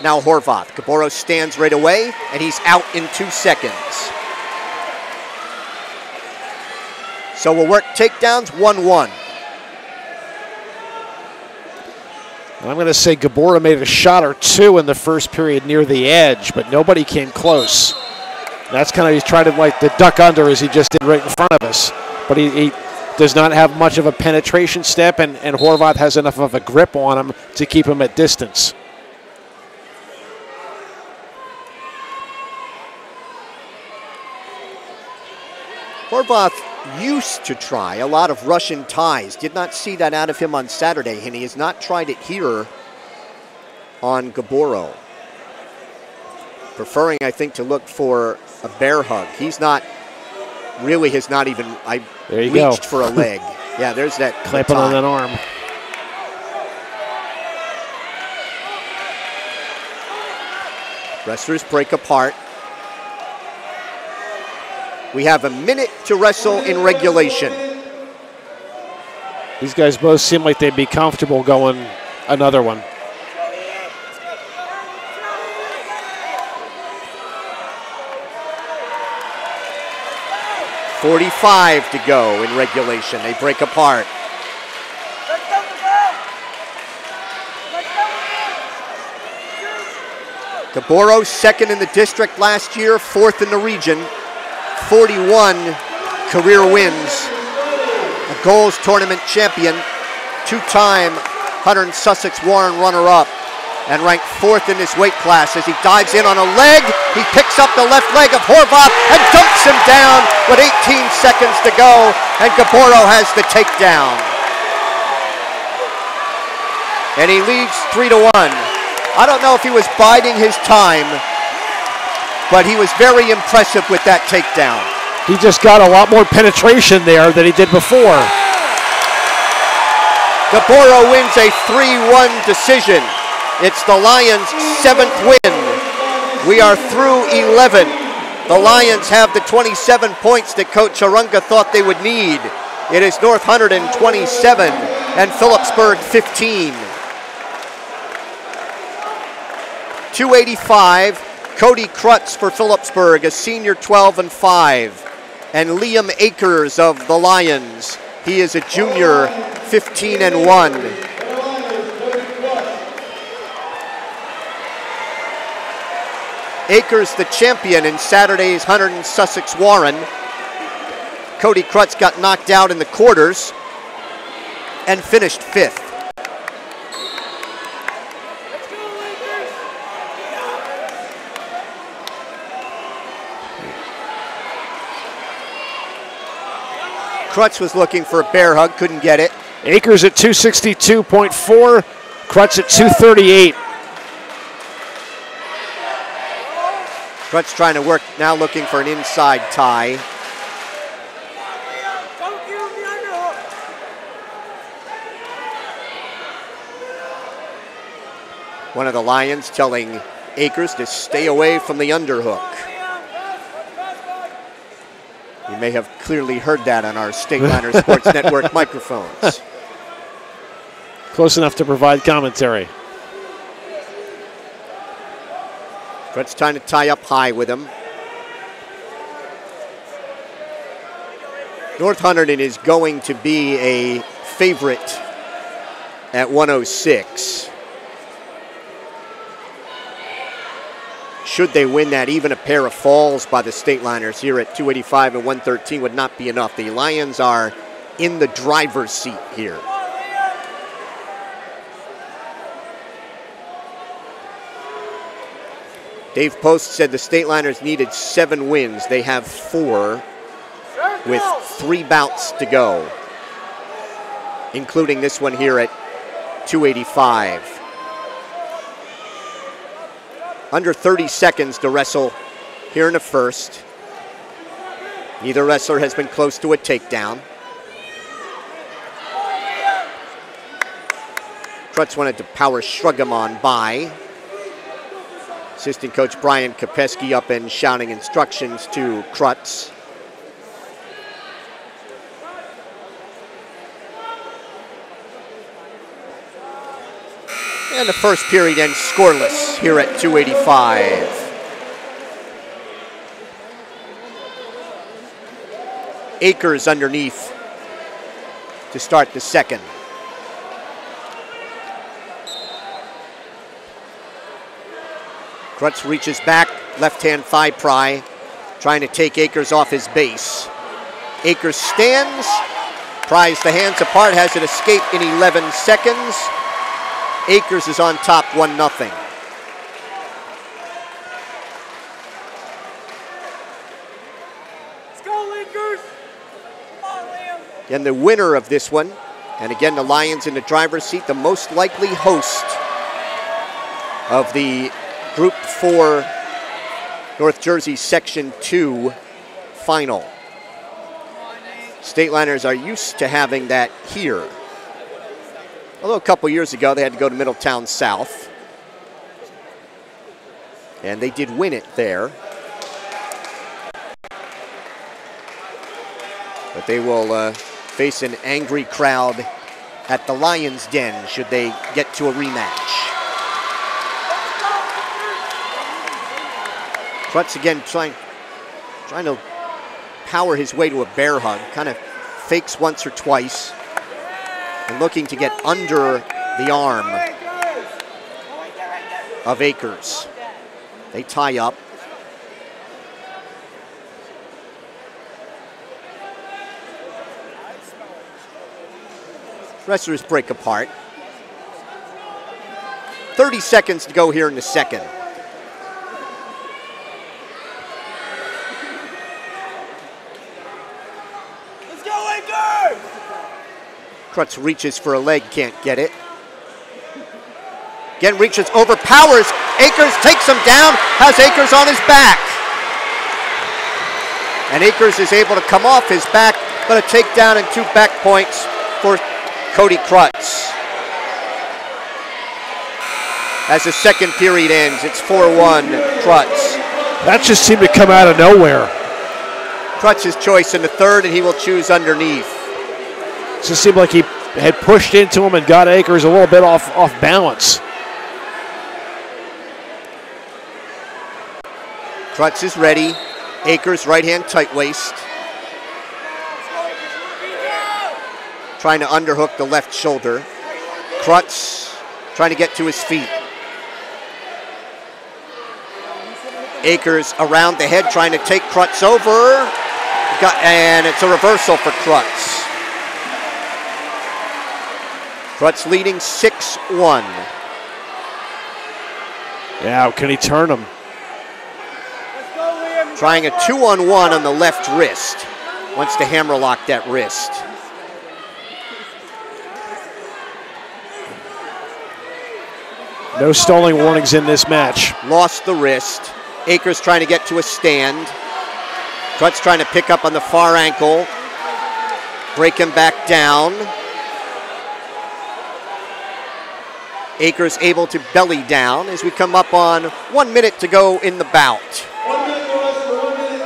Now Horvath. Gaboro stands right away, and he's out in 2 seconds. So we'll work takedowns 1-1. I'm going to say Gaboro made a shot or 2 in the first period near the edge, but nobody came close. That's kind of, he's trying to duck under as he just did right in front of us. But he does not have much of a penetration step, and Horvath has enough of a grip on him to keep him at distance. Horvath used to try a lot of Russian ties. Did not see that out of him on Saturday, and he has not tried it here on Gaboro. Preferring, I think, to look for a bear hug. He's not, really has not even reached for a leg. Yeah, there's that clamping on that arm. Wrestlers break apart. We have a minute to wrestle in regulation. These guys both seem like they'd be comfortable going another one. .45 to go in regulation. They break apart. Gaboro, second in the district last year, 4th in the region. 41 career wins. A goals tournament champion. 2-time Hunter and Sussex Warren runner-up. And ranked 4th in his weight class as he dives in on a leg. He picks up the left leg of Horvath and dumps him down with 18 seconds to go. And Gaboro has the takedown. And he leads 3-1. I don't know if he was biding his time, but he was very impressive with that takedown. He just got a lot more penetration there than he did before. Gaboro wins a 3-1 decision. It's the Lions' 7th win. We are through 11. The Lions have the 27 points that Coach Arunga thought they would need. It is North Hunterdon 27 and Phillipsburg 15. 285, Cody Krutz for Phillipsburg, a senior 12-5. And Liam Akers of the Lions, he is a junior 15-1. Akers the champion in Saturday's Hunterdon Sussex Warren. Cody Krutz got knocked out in the quarters and finished 5th. Krutz was looking for a bear hug, couldn't get it. Akers at 262.4, Krutz at 238. Krutz trying to work, now looking for an inside tie. One of the Lions telling Akers to stay away from the underhook. You may have clearly heard that on our Stateliner Sports Network microphones. Close enough to provide commentary. Krutz trying to tie up high with him. North Hunterdon is going to be a favorite at 106. Should they win that, even a pair of falls by the Stateliners here at 285 and 113 would not be enough. The Lions are in the driver's seat here. Dave Post said the Stateliners needed 7 wins. They have 4 with 3 bouts to go, including this one here at 285. Under 30 seconds to wrestle here in the first. Neither wrestler has been close to a takedown. Krutz wanted to power shrug him on by. Assistant coach Brian Kopeski up and shouting instructions to Krutz. And the first period ends scoreless here at 285. Akers underneath to start the second. Krutz reaches back, left-hand thigh pry, trying to take Akers off his base. Akers stands, pries the hands apart, has it escape in 11 seconds. Akers is on top 1-0. Let's go, Lakers! Come on, Liam! And the winner of this one, and again the Lions in the driver's seat, the most likely host of the Group 4 North Jersey Section 2 final. Stateliners are used to having that here. Although a couple years ago they had to go to Middletown South. And they did win it there. But they will face an angry crowd at the Lions' Den should they get to a rematch. Krutz again trying to power his way to a bear hug. Kind of fakes once or twice. And looking to get under the arm of Akers. They tie up. Wrestlers break apart. 30 seconds to go here in the second. Let's go, Lakers! Krutz reaches for a leg, can't get it. Again, reaches, overpowers Akers, takes him down, has Akers on his back. And Akers is able to come off his back, but a takedown and 2 back points for Cody Krutz. As the second period ends, it's 4-1 Krutz. That just seemed to come out of nowhere. Krutz's choice in the third, and he will choose underneath. It just seemed like he had pushed into him and got Akers a little bit off balance. Krutz is ready. Akers, right hand tight waist. Trying to underhook the left shoulder. Krutz trying to get to his feet. Akers around the head trying to take Krutz over. And it's a reversal for Krutz. Krutz leading 6-1. Yeah, can he turn him? Trying a 2-on-1 on the left wrist. Wants to hammerlock that wrist. No stalling warnings in this match. Lost the wrist. Akers trying to get to a stand. Krutz trying to pick up on the far ankle. Break him back down. Akers able to belly down as we come up on 1 minute to go in the bout. 1 minute, boys, for 1 minute.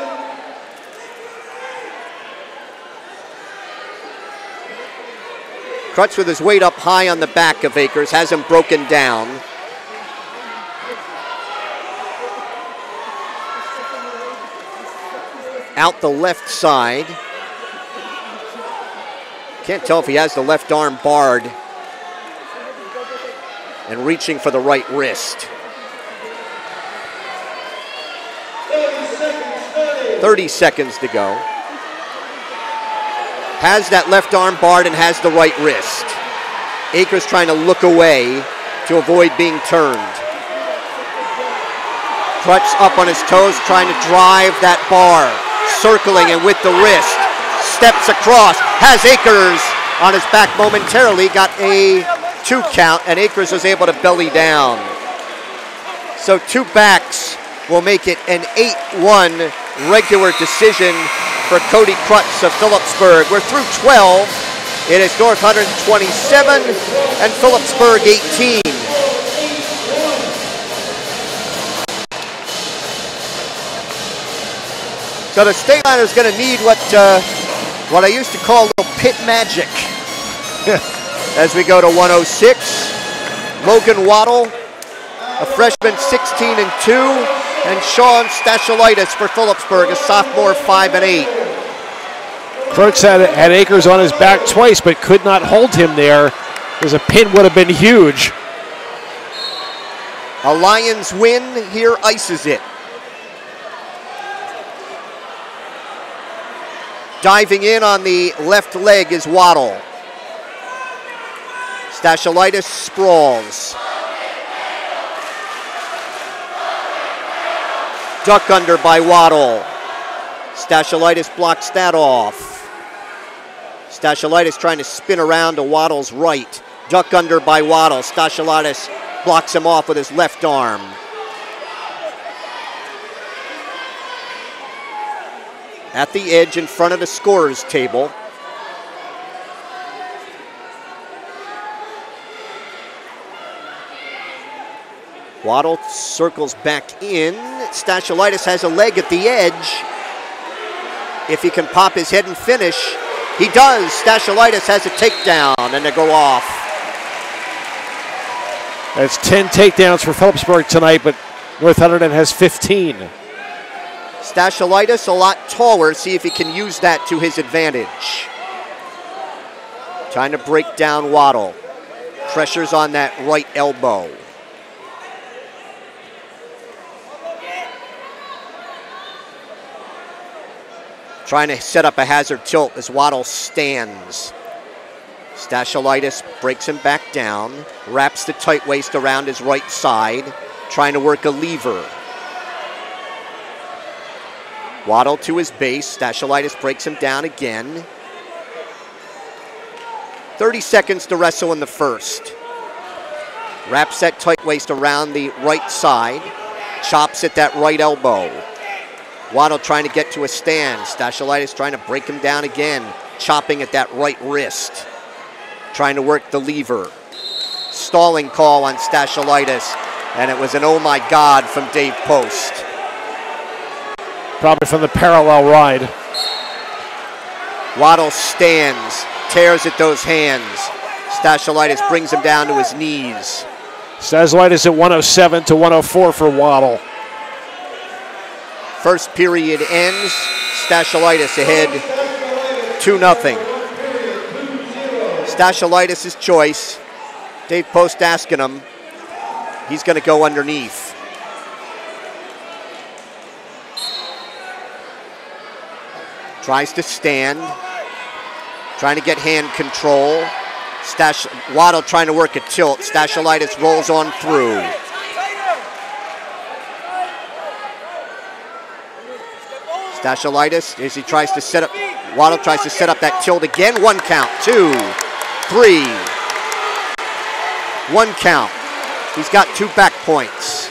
Krutz with his weight up high on the back of Akers, has him broken down. Out the left side. Can't tell if he has the left arm barred. And reaching for the right wrist. 30 seconds to go. Has that left arm barred and has the right wrist. Akers trying to look away to avoid being turned. Krutz up on his toes trying to drive that bar. Circling and with the wrist. Steps across. Has Akers on his back momentarily. Got a 2 count, and Akers was able to belly down. So 2 backs will make it an 8-1 regular decision for Cody Krutz of Phillipsburg. We're through 12. It is North 127 and Phillipsburg 18. So the state line is going to need what I used to call a little pit magic. As we go to 106, Logan Waddle, a freshman 16-2, and Sean Stasholitis for Phillipsburg, a sophomore 5-8. Krutz had Akers on his back twice, but could not hold him there, because a pin would have been huge. A Lions win here ices it. Diving in on the left leg is Waddle. Stasholitis sprawls. Duck under by Waddle. Stasholitis blocks that off. Stasholitis trying to spin around to Waddle's right. Duck under by Waddle. Stasholitis blocks him off with his left arm. At the edge in front of the scorer's table. Waddle circles back in. Stasholitis has a leg at the edge. If he can pop his head and finish, he does. Stasholitis has a takedown and they go off. That's 10 takedowns for Phillipsburg tonight, but North Hunterdon has 15. Stasholitis a lot taller. See if he can use that to his advantage. Trying to break down Waddle. Pressures on that right elbow. Trying to set up a hazard tilt as Waddle stands. Stasholitis breaks him back down, wraps the tight waist around his right side, trying to work a lever. Waddle to his base. Stasholitis breaks him down again. 30 seconds to wrestle in the first. Wraps that tight waist around the right side. Chops at that right elbow. Waddle trying to get to a stand. Stashylaitis trying to break him down again. Chopping at that right wrist. Trying to work the lever. Stalling call on Stashylaitis. And it was an oh my God from Dave Post. Probably from the parallel ride. Waddle stands, tears at those hands. Stashylaitis brings him down to his knees. Stashylaitis at 107 to 104 for Waddle. First period ends. Stashylaitis ahead 2-0. Stashylaitis' choice. Dave Post asking him. He's going to go underneath. Tries to stand. Trying to get hand control. Waddle trying to work a tilt. Stashylaitis rolls on through. Stashylaitis, as he tries to set up, Waddle tries to set up that tilt again. 1 count, 2, 3. 1 count. He's got 2 back points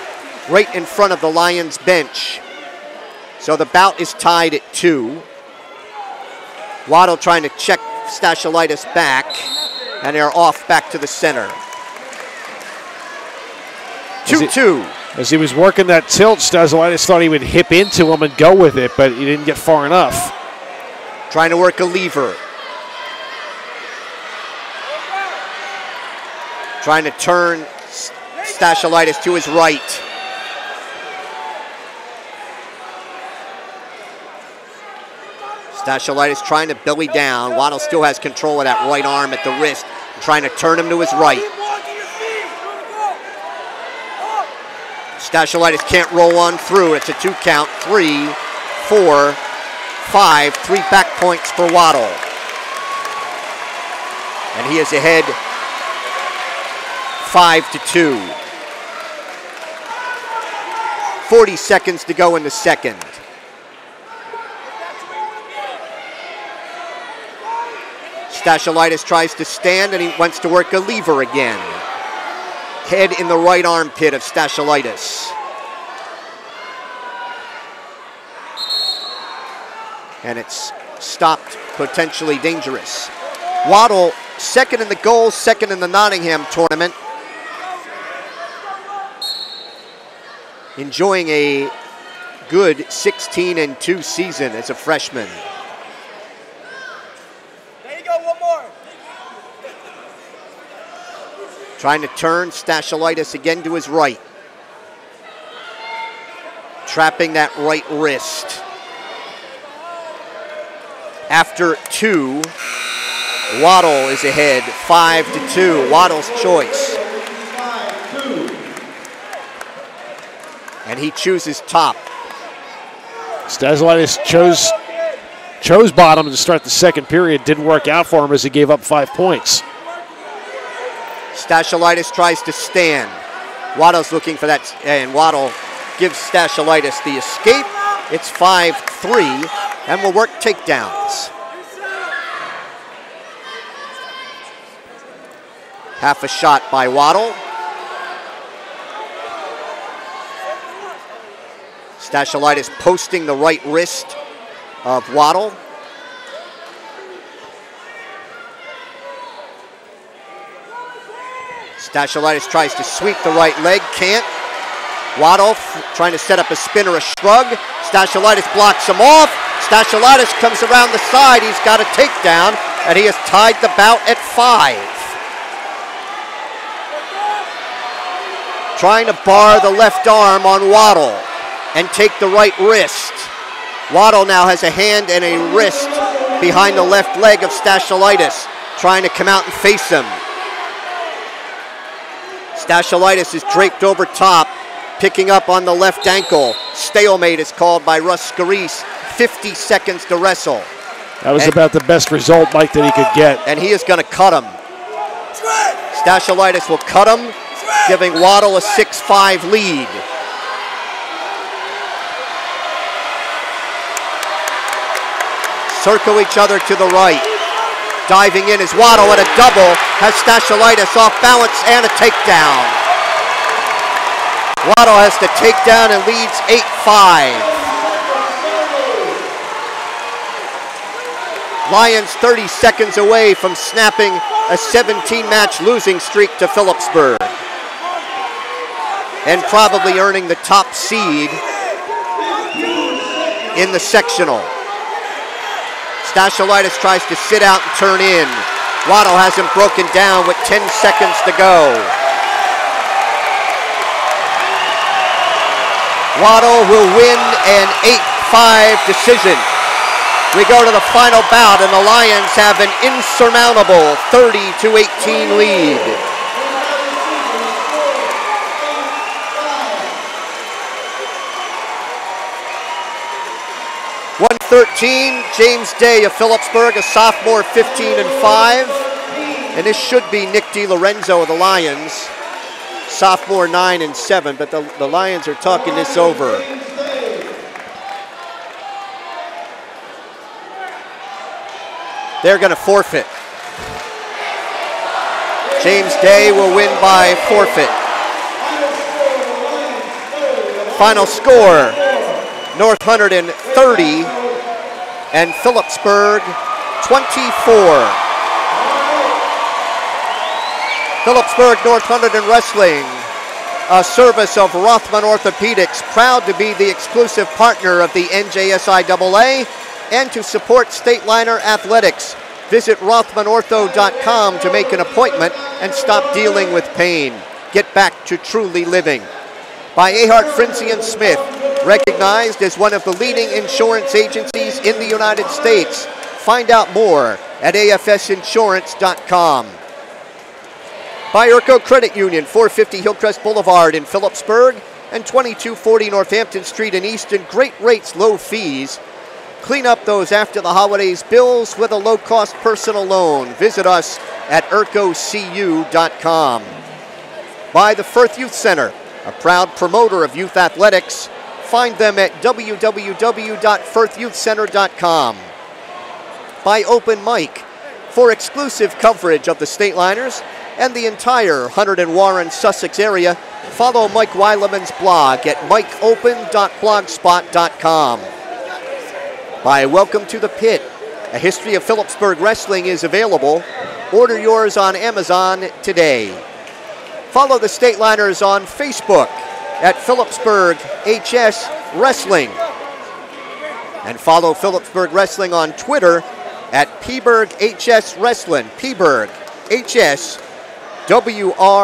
right in front of the Lions bench. So the bout is tied at 2. Waddle trying to check Stashylaitis back, and they're off back to the center. 2-2. As he was working that tilt, Stashylaitis thought he would hip into him and go with it, but he didn't get far enough. Trying to work a lever. Trying to turn Stashylaitis to his right. Stashylaitis trying to belly down. Waddle still has control of that right arm at the wrist, trying to turn him to his right. Stashylaitis can't roll on through. It's a 2 count. 3, 4, 5. 3 back points for Waddle. And he is ahead 5-2. 40 seconds to go in the second. Stashylaitis tries to stand and he wants to work a lever again. Head in the right armpit of Stashylaitis. And it's stopped, potentially dangerous. Waddle, second in the goals, second in the Nottingham tournament. Enjoying a good 16-2 season as a freshman. There you go, one more. Trying to turn Stashylaitis again to his right. Trapping that right wrist. After 2, Waddle is ahead 5-2. Waddle's choice. And he chooses top. Stashylaitis chose bottom to start the second period. Didn't work out for him as he gave up 5 points. Stashylaitis tries to stand. Waddle's looking for that, and Waddle gives Stashylaitis the escape. It's 5-3, and we'll work takedowns. Half a shot by Waddle. Stashylaitis posting the right wrist of Waddle. Stashylaitis tries to sweep the right leg, can't. Waddle trying to set up a spin or a shrug. Stashylaitis blocks him off. Stashylaitis comes around the side. He's got a takedown, and he has tied the bout at 5. Trying to bar the left arm on Waddle and take the right wrist. Waddle now has a hand and a wrist behind the left leg of Stashylaitis, trying to come out and face him. Stashylaitis is draped over top, picking up on the left ankle. Stalemate is called by Russ Scarice. 50 seconds to wrestle. That was about the best result, Mike, that he could get. And he is going to cut him. Stashylaitis will cut him, giving Waddle a 6-5 lead. Circle each other to the right. Diving in is Waddle at a double, has Stashylaitis off balance and a takedown. Waddle has to take down and leads 8-5. Lions 30 seconds away from snapping a 17-match losing streak to Phillipsburg and probably earning the top seed in the sectional. Stasholitis tries to sit out and turn in. Waddle has him broken down with 10 seconds to go. Waddle will win an 8-5 decision. We go to the final bout, and the Lions have an insurmountable 30-18 lead. 113, James Day of Phillipsburg, a sophomore, 15-5. And this should be Nick DiLorenzo of the Lions, sophomore, 9-7, but the Lions are talking this over. They're going to forfeit. James Day will win by forfeit. Final score, North Hunterdon 30 and Phillipsburg 24. Phillipsburg North Hunterdon Wrestling, a service of Rothman Orthopedics, proud to be the exclusive partner of the NJSIAA and to support Stateliner Athletics. Visit RothmanOrtho.com to make an appointment and stop dealing with pain. Get back to truly living. By Ahart, Frinzi & Smith, recognized as one of the leading insurance agencies in the United States. Find out more at afsinsurance.com. By Urco Credit Union, 450 Hillcrest Boulevard in Phillipsburg and 2240 Northampton Street in Easton. Great rates, low fees. Clean up those after the holidays bills with a low-cost personal loan. Visit us at urcocu.com. By the Firth Youth Center, a proud promoter of youth athletics. Find them at www.firthyouthcenter.com. By Open Mic, for exclusive coverage of the Stateliners and the entire Hunterdon, Warren, Sussex area, follow Mike Weileman's blog at mikeopen.blogspot.com. By Welcome to the Pit, a history of Phillipsburg wrestling is available. Order yours on Amazon today. Follow the Stateliners on Facebook at Phillipsburg HS Wrestling. And follow Phillipsburg Wrestling on Twitter at Peaburg HS Wrestling. Peaburg HS WRESTLIN.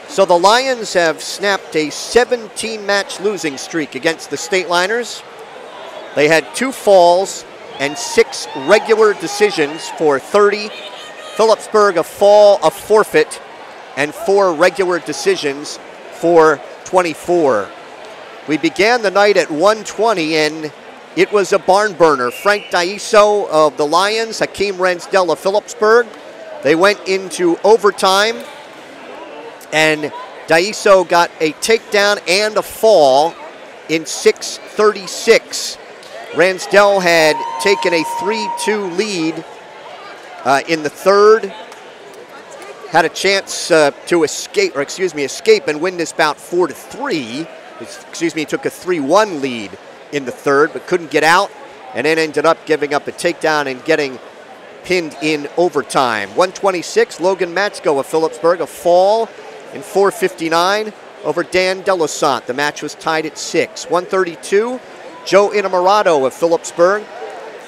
So the Lions have snapped a 17-match losing streak against the Stateliners. They had 2 falls and 6 regular decisions for 30. Phillipsburg a forfeit, and 4 regular decisions for 24. We began the night at 120, and it was a barn burner. Frank Daiso of the Lions, Hakeem Ransdell of Phillipsburg. They went into overtime, and Daiso got a takedown and a fall in 6:36. Ransdell had taken a 3-2 lead in the third. Had a chance to escape and win this bout 4-3. Took a 3-1 lead in the third, but couldn't get out, and then ended up giving up a takedown and getting pinned in overtime. 126, Logan Matsko of Phillipsburg, a fall in 4:59 over Dan Delosant. The match was tied at 6. 132, Joe Inamorado of Phillipsburg,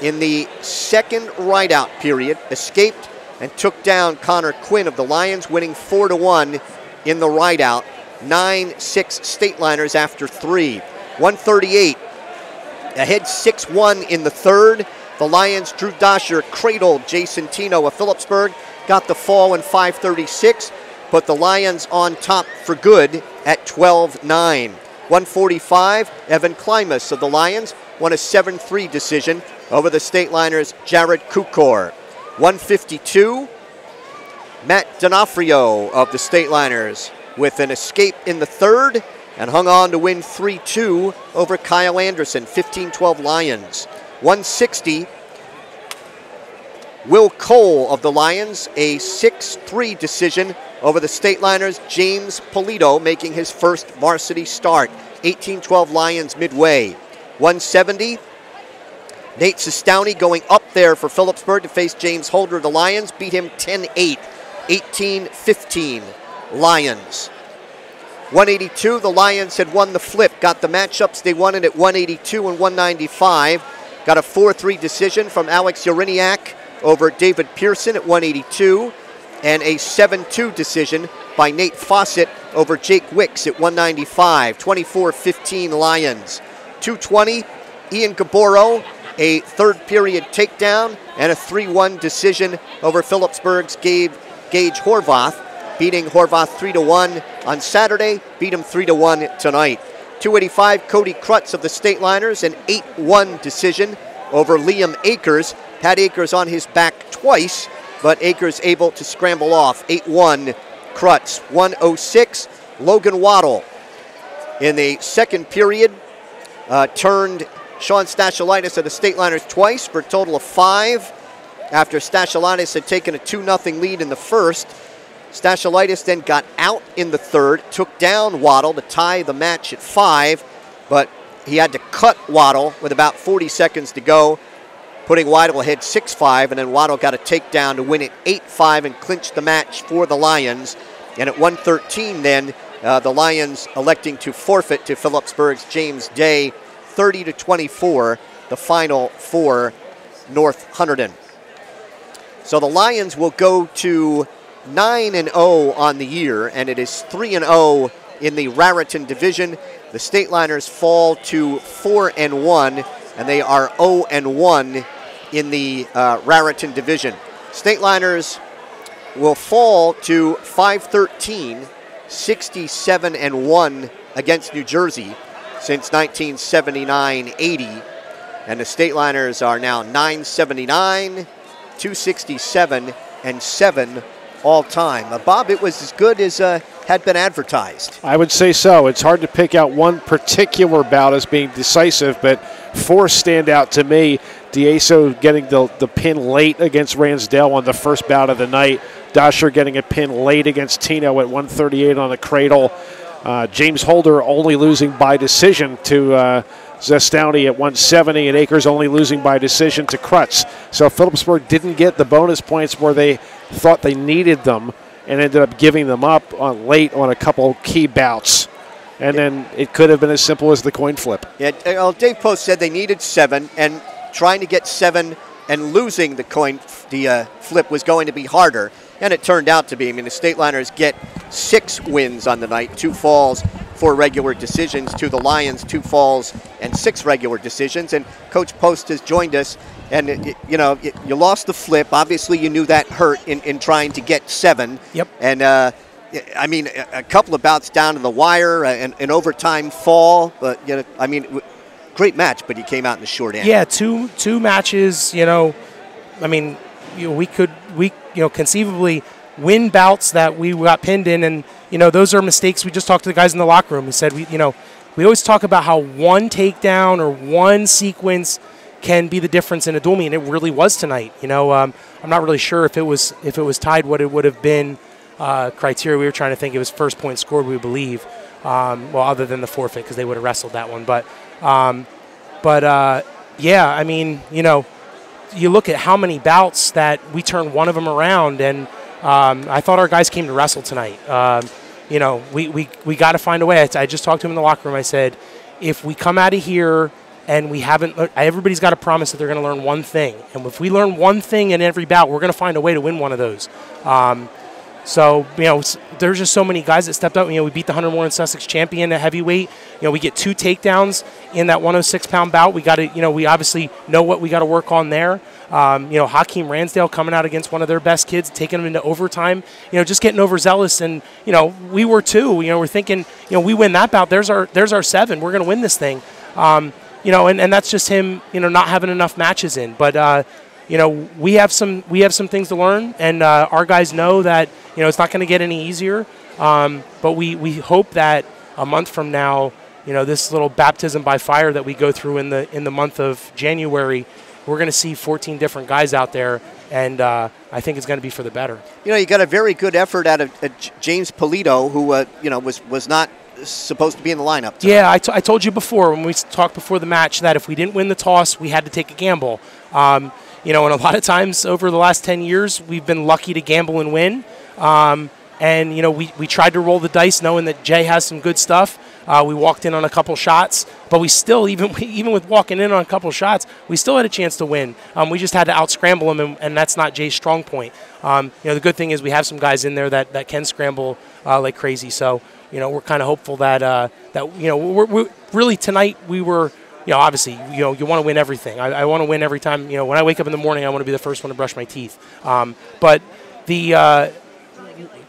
in the second rideout period, escaped and took down Connor Quinn of the Lions, winning 4-1 in the rideout. 9-6 Stateliners after 3. 138, ahead 6-1 in the third. The Lions' Drew Dosher cradled Jason Tino of Phillipsburg, got the fall in 5:36, put the Lions on top for good at 12-9. 145, Evan Klimas of the Lions won a 7-3 decision over the Stateliners' Jared Kukor. 152, Matt D'Onofrio of the Stateliners with an escape in the third and hung on to win 3-2 over Kyle Anderson, 15-12 Lions. 160, Will Cole of the Lions, a 6-3 decision over the Stateliners. James Polito making his first varsity start. 18-12 Lions midway. 170. Nate Sestowney going up there for Phillipsburg to face James Holder of the Lions. Beat him 10-8. 18-15 Lions. 182, the Lions had won the flip. Got the matchups. They won it at 182 and 195. Got a 4-3 decision from Alex Uriniak over David Pearson at 182. And a 7-2 decision by Nate Fawcett over Jake Wicks at 195. 24-15 Lions. 220, Ian Gaboro, a third period takedown and a 3-1 decision over Phillipsburg's Gage Horvath, beating Horvath 3-1 on Saturday, beat him 3-1 tonight. 285, Cody Krutz of the Stateliners, an 8-1 decision over Liam Akers. Had Akers on his back twice, but Akers able to scramble off. 8-1 Krutz. 106, Logan Waddle in the second period turned Sean Stachelitis of the Stateliners twice for a total of 5 after Stachelitis had taken a 2-0 lead in the first. Stachelitis then got out in the third, took down Waddle to tie the match at 5, but he had to cut Waddle with about 40 seconds to go, putting Waddle ahead 6-5, and then Waddle got a takedown to win it 8-5 and clinch the match for the Lions. And at 113 then, the Lions electing to forfeit to Phillipsburg's James Day, 30-24, the final for North Hunterdon. So the Lions will go to 9-0 on the year, and it is 3-0 in the Raritan division. The Stateliners fall to 4-1, and they are 0-1 in the Raritan division. Stateliners will fall to 5-13, 67-1 against New Jersey since 1979-80, and the Stateliners are now 979, 267, and 7 all time. Bob, it was as good as had been advertised. I would say so. It's hard to pick out one particular bout as being decisive, but 4 stand out to me. D'Aso getting the pin late against Ransdell on the first bout of the night. Dasher getting a pin late against Tino at 138 on the cradle. James Holder only losing by decision to Sestowney at 170, and Akers only losing by decision to Krutz. So Phillipsburg didn't get the bonus points where they thought they needed them and ended up giving them up late on a couple key bouts. And then it could have been as simple as the coin flip. Yeah, well, Dave Post said they needed 7, and trying to get 7 and losing the flip was going to be harder. And it turned out to be. I mean, the Stateliners get 6 wins on the night, 2 falls, 4 regular decisions. To the Lions, 2 falls and 6 regular decisions. And Coach Post has joined us. And, you lost the flip. Obviously, you knew that hurt in trying to get 7. Yep. And, I mean, a couple of bouts down to the wire, an overtime fall. But, great match, but he came out in the short end. Yeah, two matches, we could conceivably win bouts that we got pinned in, and those are mistakes. We just talked to the guys in the locker room. We said we always talk about how one takedown or one sequence can be the difference in a duel meet, and it really was tonight. I'm not really sure if it was tied what it would have been criteria. We were trying to think it was first point scored, we believe. Other than the forfeit because they would have wrestled that one, you look at how many bouts that we turned one of them around, and I thought our guys came to wrestle tonight. We got to find a way. I just talked to him in the locker room. I said, if we come out of here and we haven't, everybody's got to promise that they're going to learn one thing. And if we learn one thing in every bout, we're going to find a way to win one of those. There's just so many guys that stepped up. We beat the Hunter Warren Sussex champion at heavyweight. We get 2 takedowns in that 106-pound bout. We got to, we obviously know what we got to work on there. Hakeem Ransdale coming out against one of their best kids, taking them into overtime. Just getting overzealous, and we were too. We're thinking, we win that bout. There's our 7. We're going to win this thing. And that's just him, not having enough matches in. But we have some things to learn, and our guys know that it's not going to get any easier. But we hope that a month from now, this little baptism by fire that we go through in the month of January, we're going to see 14 different guys out there, and I think it's going to be for the better. You know, you got a very good effort out of James Polito, who was not supposed to be in the lineup tonight. Yeah, I told you before when we talked before the match that if we didn't win the toss, we had to take a gamble. And a lot of times over the last 10 years, we've been lucky to gamble and win. And we tried to roll the dice knowing that Jay has some good stuff. We walked in on a couple shots, but we still, even with walking in on a couple shots, we still had a chance to win. We just had to out-scramble them, and that's not Jay's strong point. The good thing is we have some guys in there that can scramble like crazy. So, we're kind of hopeful that we're really tonight we were, obviously, you want to win everything. I want to win every time. When I wake up in the morning, I want to be the first one to brush my teeth. But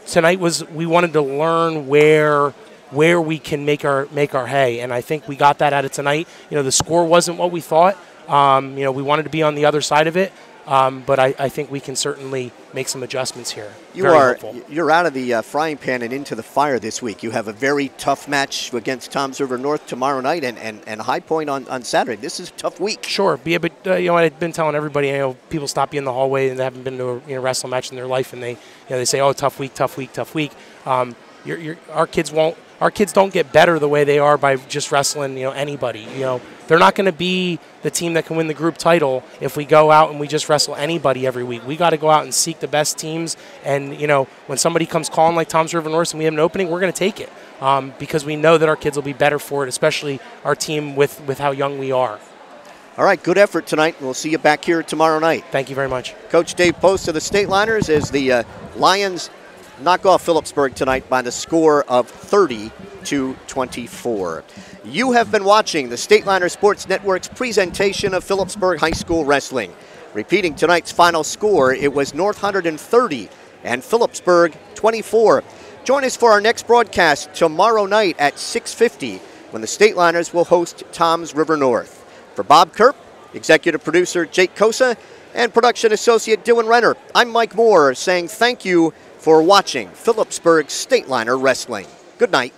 tonight we wanted to learn where we can make our hay, and I think we got that out of tonight. The score wasn't what we thought. We wanted to be on the other side of it, but I think we can certainly make some adjustments here. You're out of the frying pan and into the fire this week. You have a very tough match against Toms River North tomorrow night and High Point on Saturday. This is a tough week. Sure, but I've been telling everybody. People stop you in the hallway and they haven't been to a wrestling match in their life, and they say, "Oh, tough week, tough week, tough week." Our kids don't get better the way they are by just wrestling, anybody. They're not going to be the team that can win the group title if we go out and we just wrestle anybody every week. We got to go out and seek the best teams. And, when somebody comes calling like Toms River North and we have an opening, we're going to take it because we know that our kids will be better for it, especially our team with how young we are. All right, good effort tonight. We'll see you back here tomorrow night. Thank you very much. Coach Dave Post of the State Liners as the Lions knock off Phillipsburg tonight by the score of 30-24. You have been watching the State Liner Sports Network's presentation of Phillipsburg High School Wrestling. Repeating tonight's final score, it was North 130 and Phillipsburg 24. Join us for our next broadcast tomorrow night at 6:50 when the State Liners will host Toms River North. For Bob Kerp, executive producer Jake Kosa, and production associate Dylan Renner, I'm Mike Moore saying thank you for watching Phillipsburg State Liner Wrestling. Good night.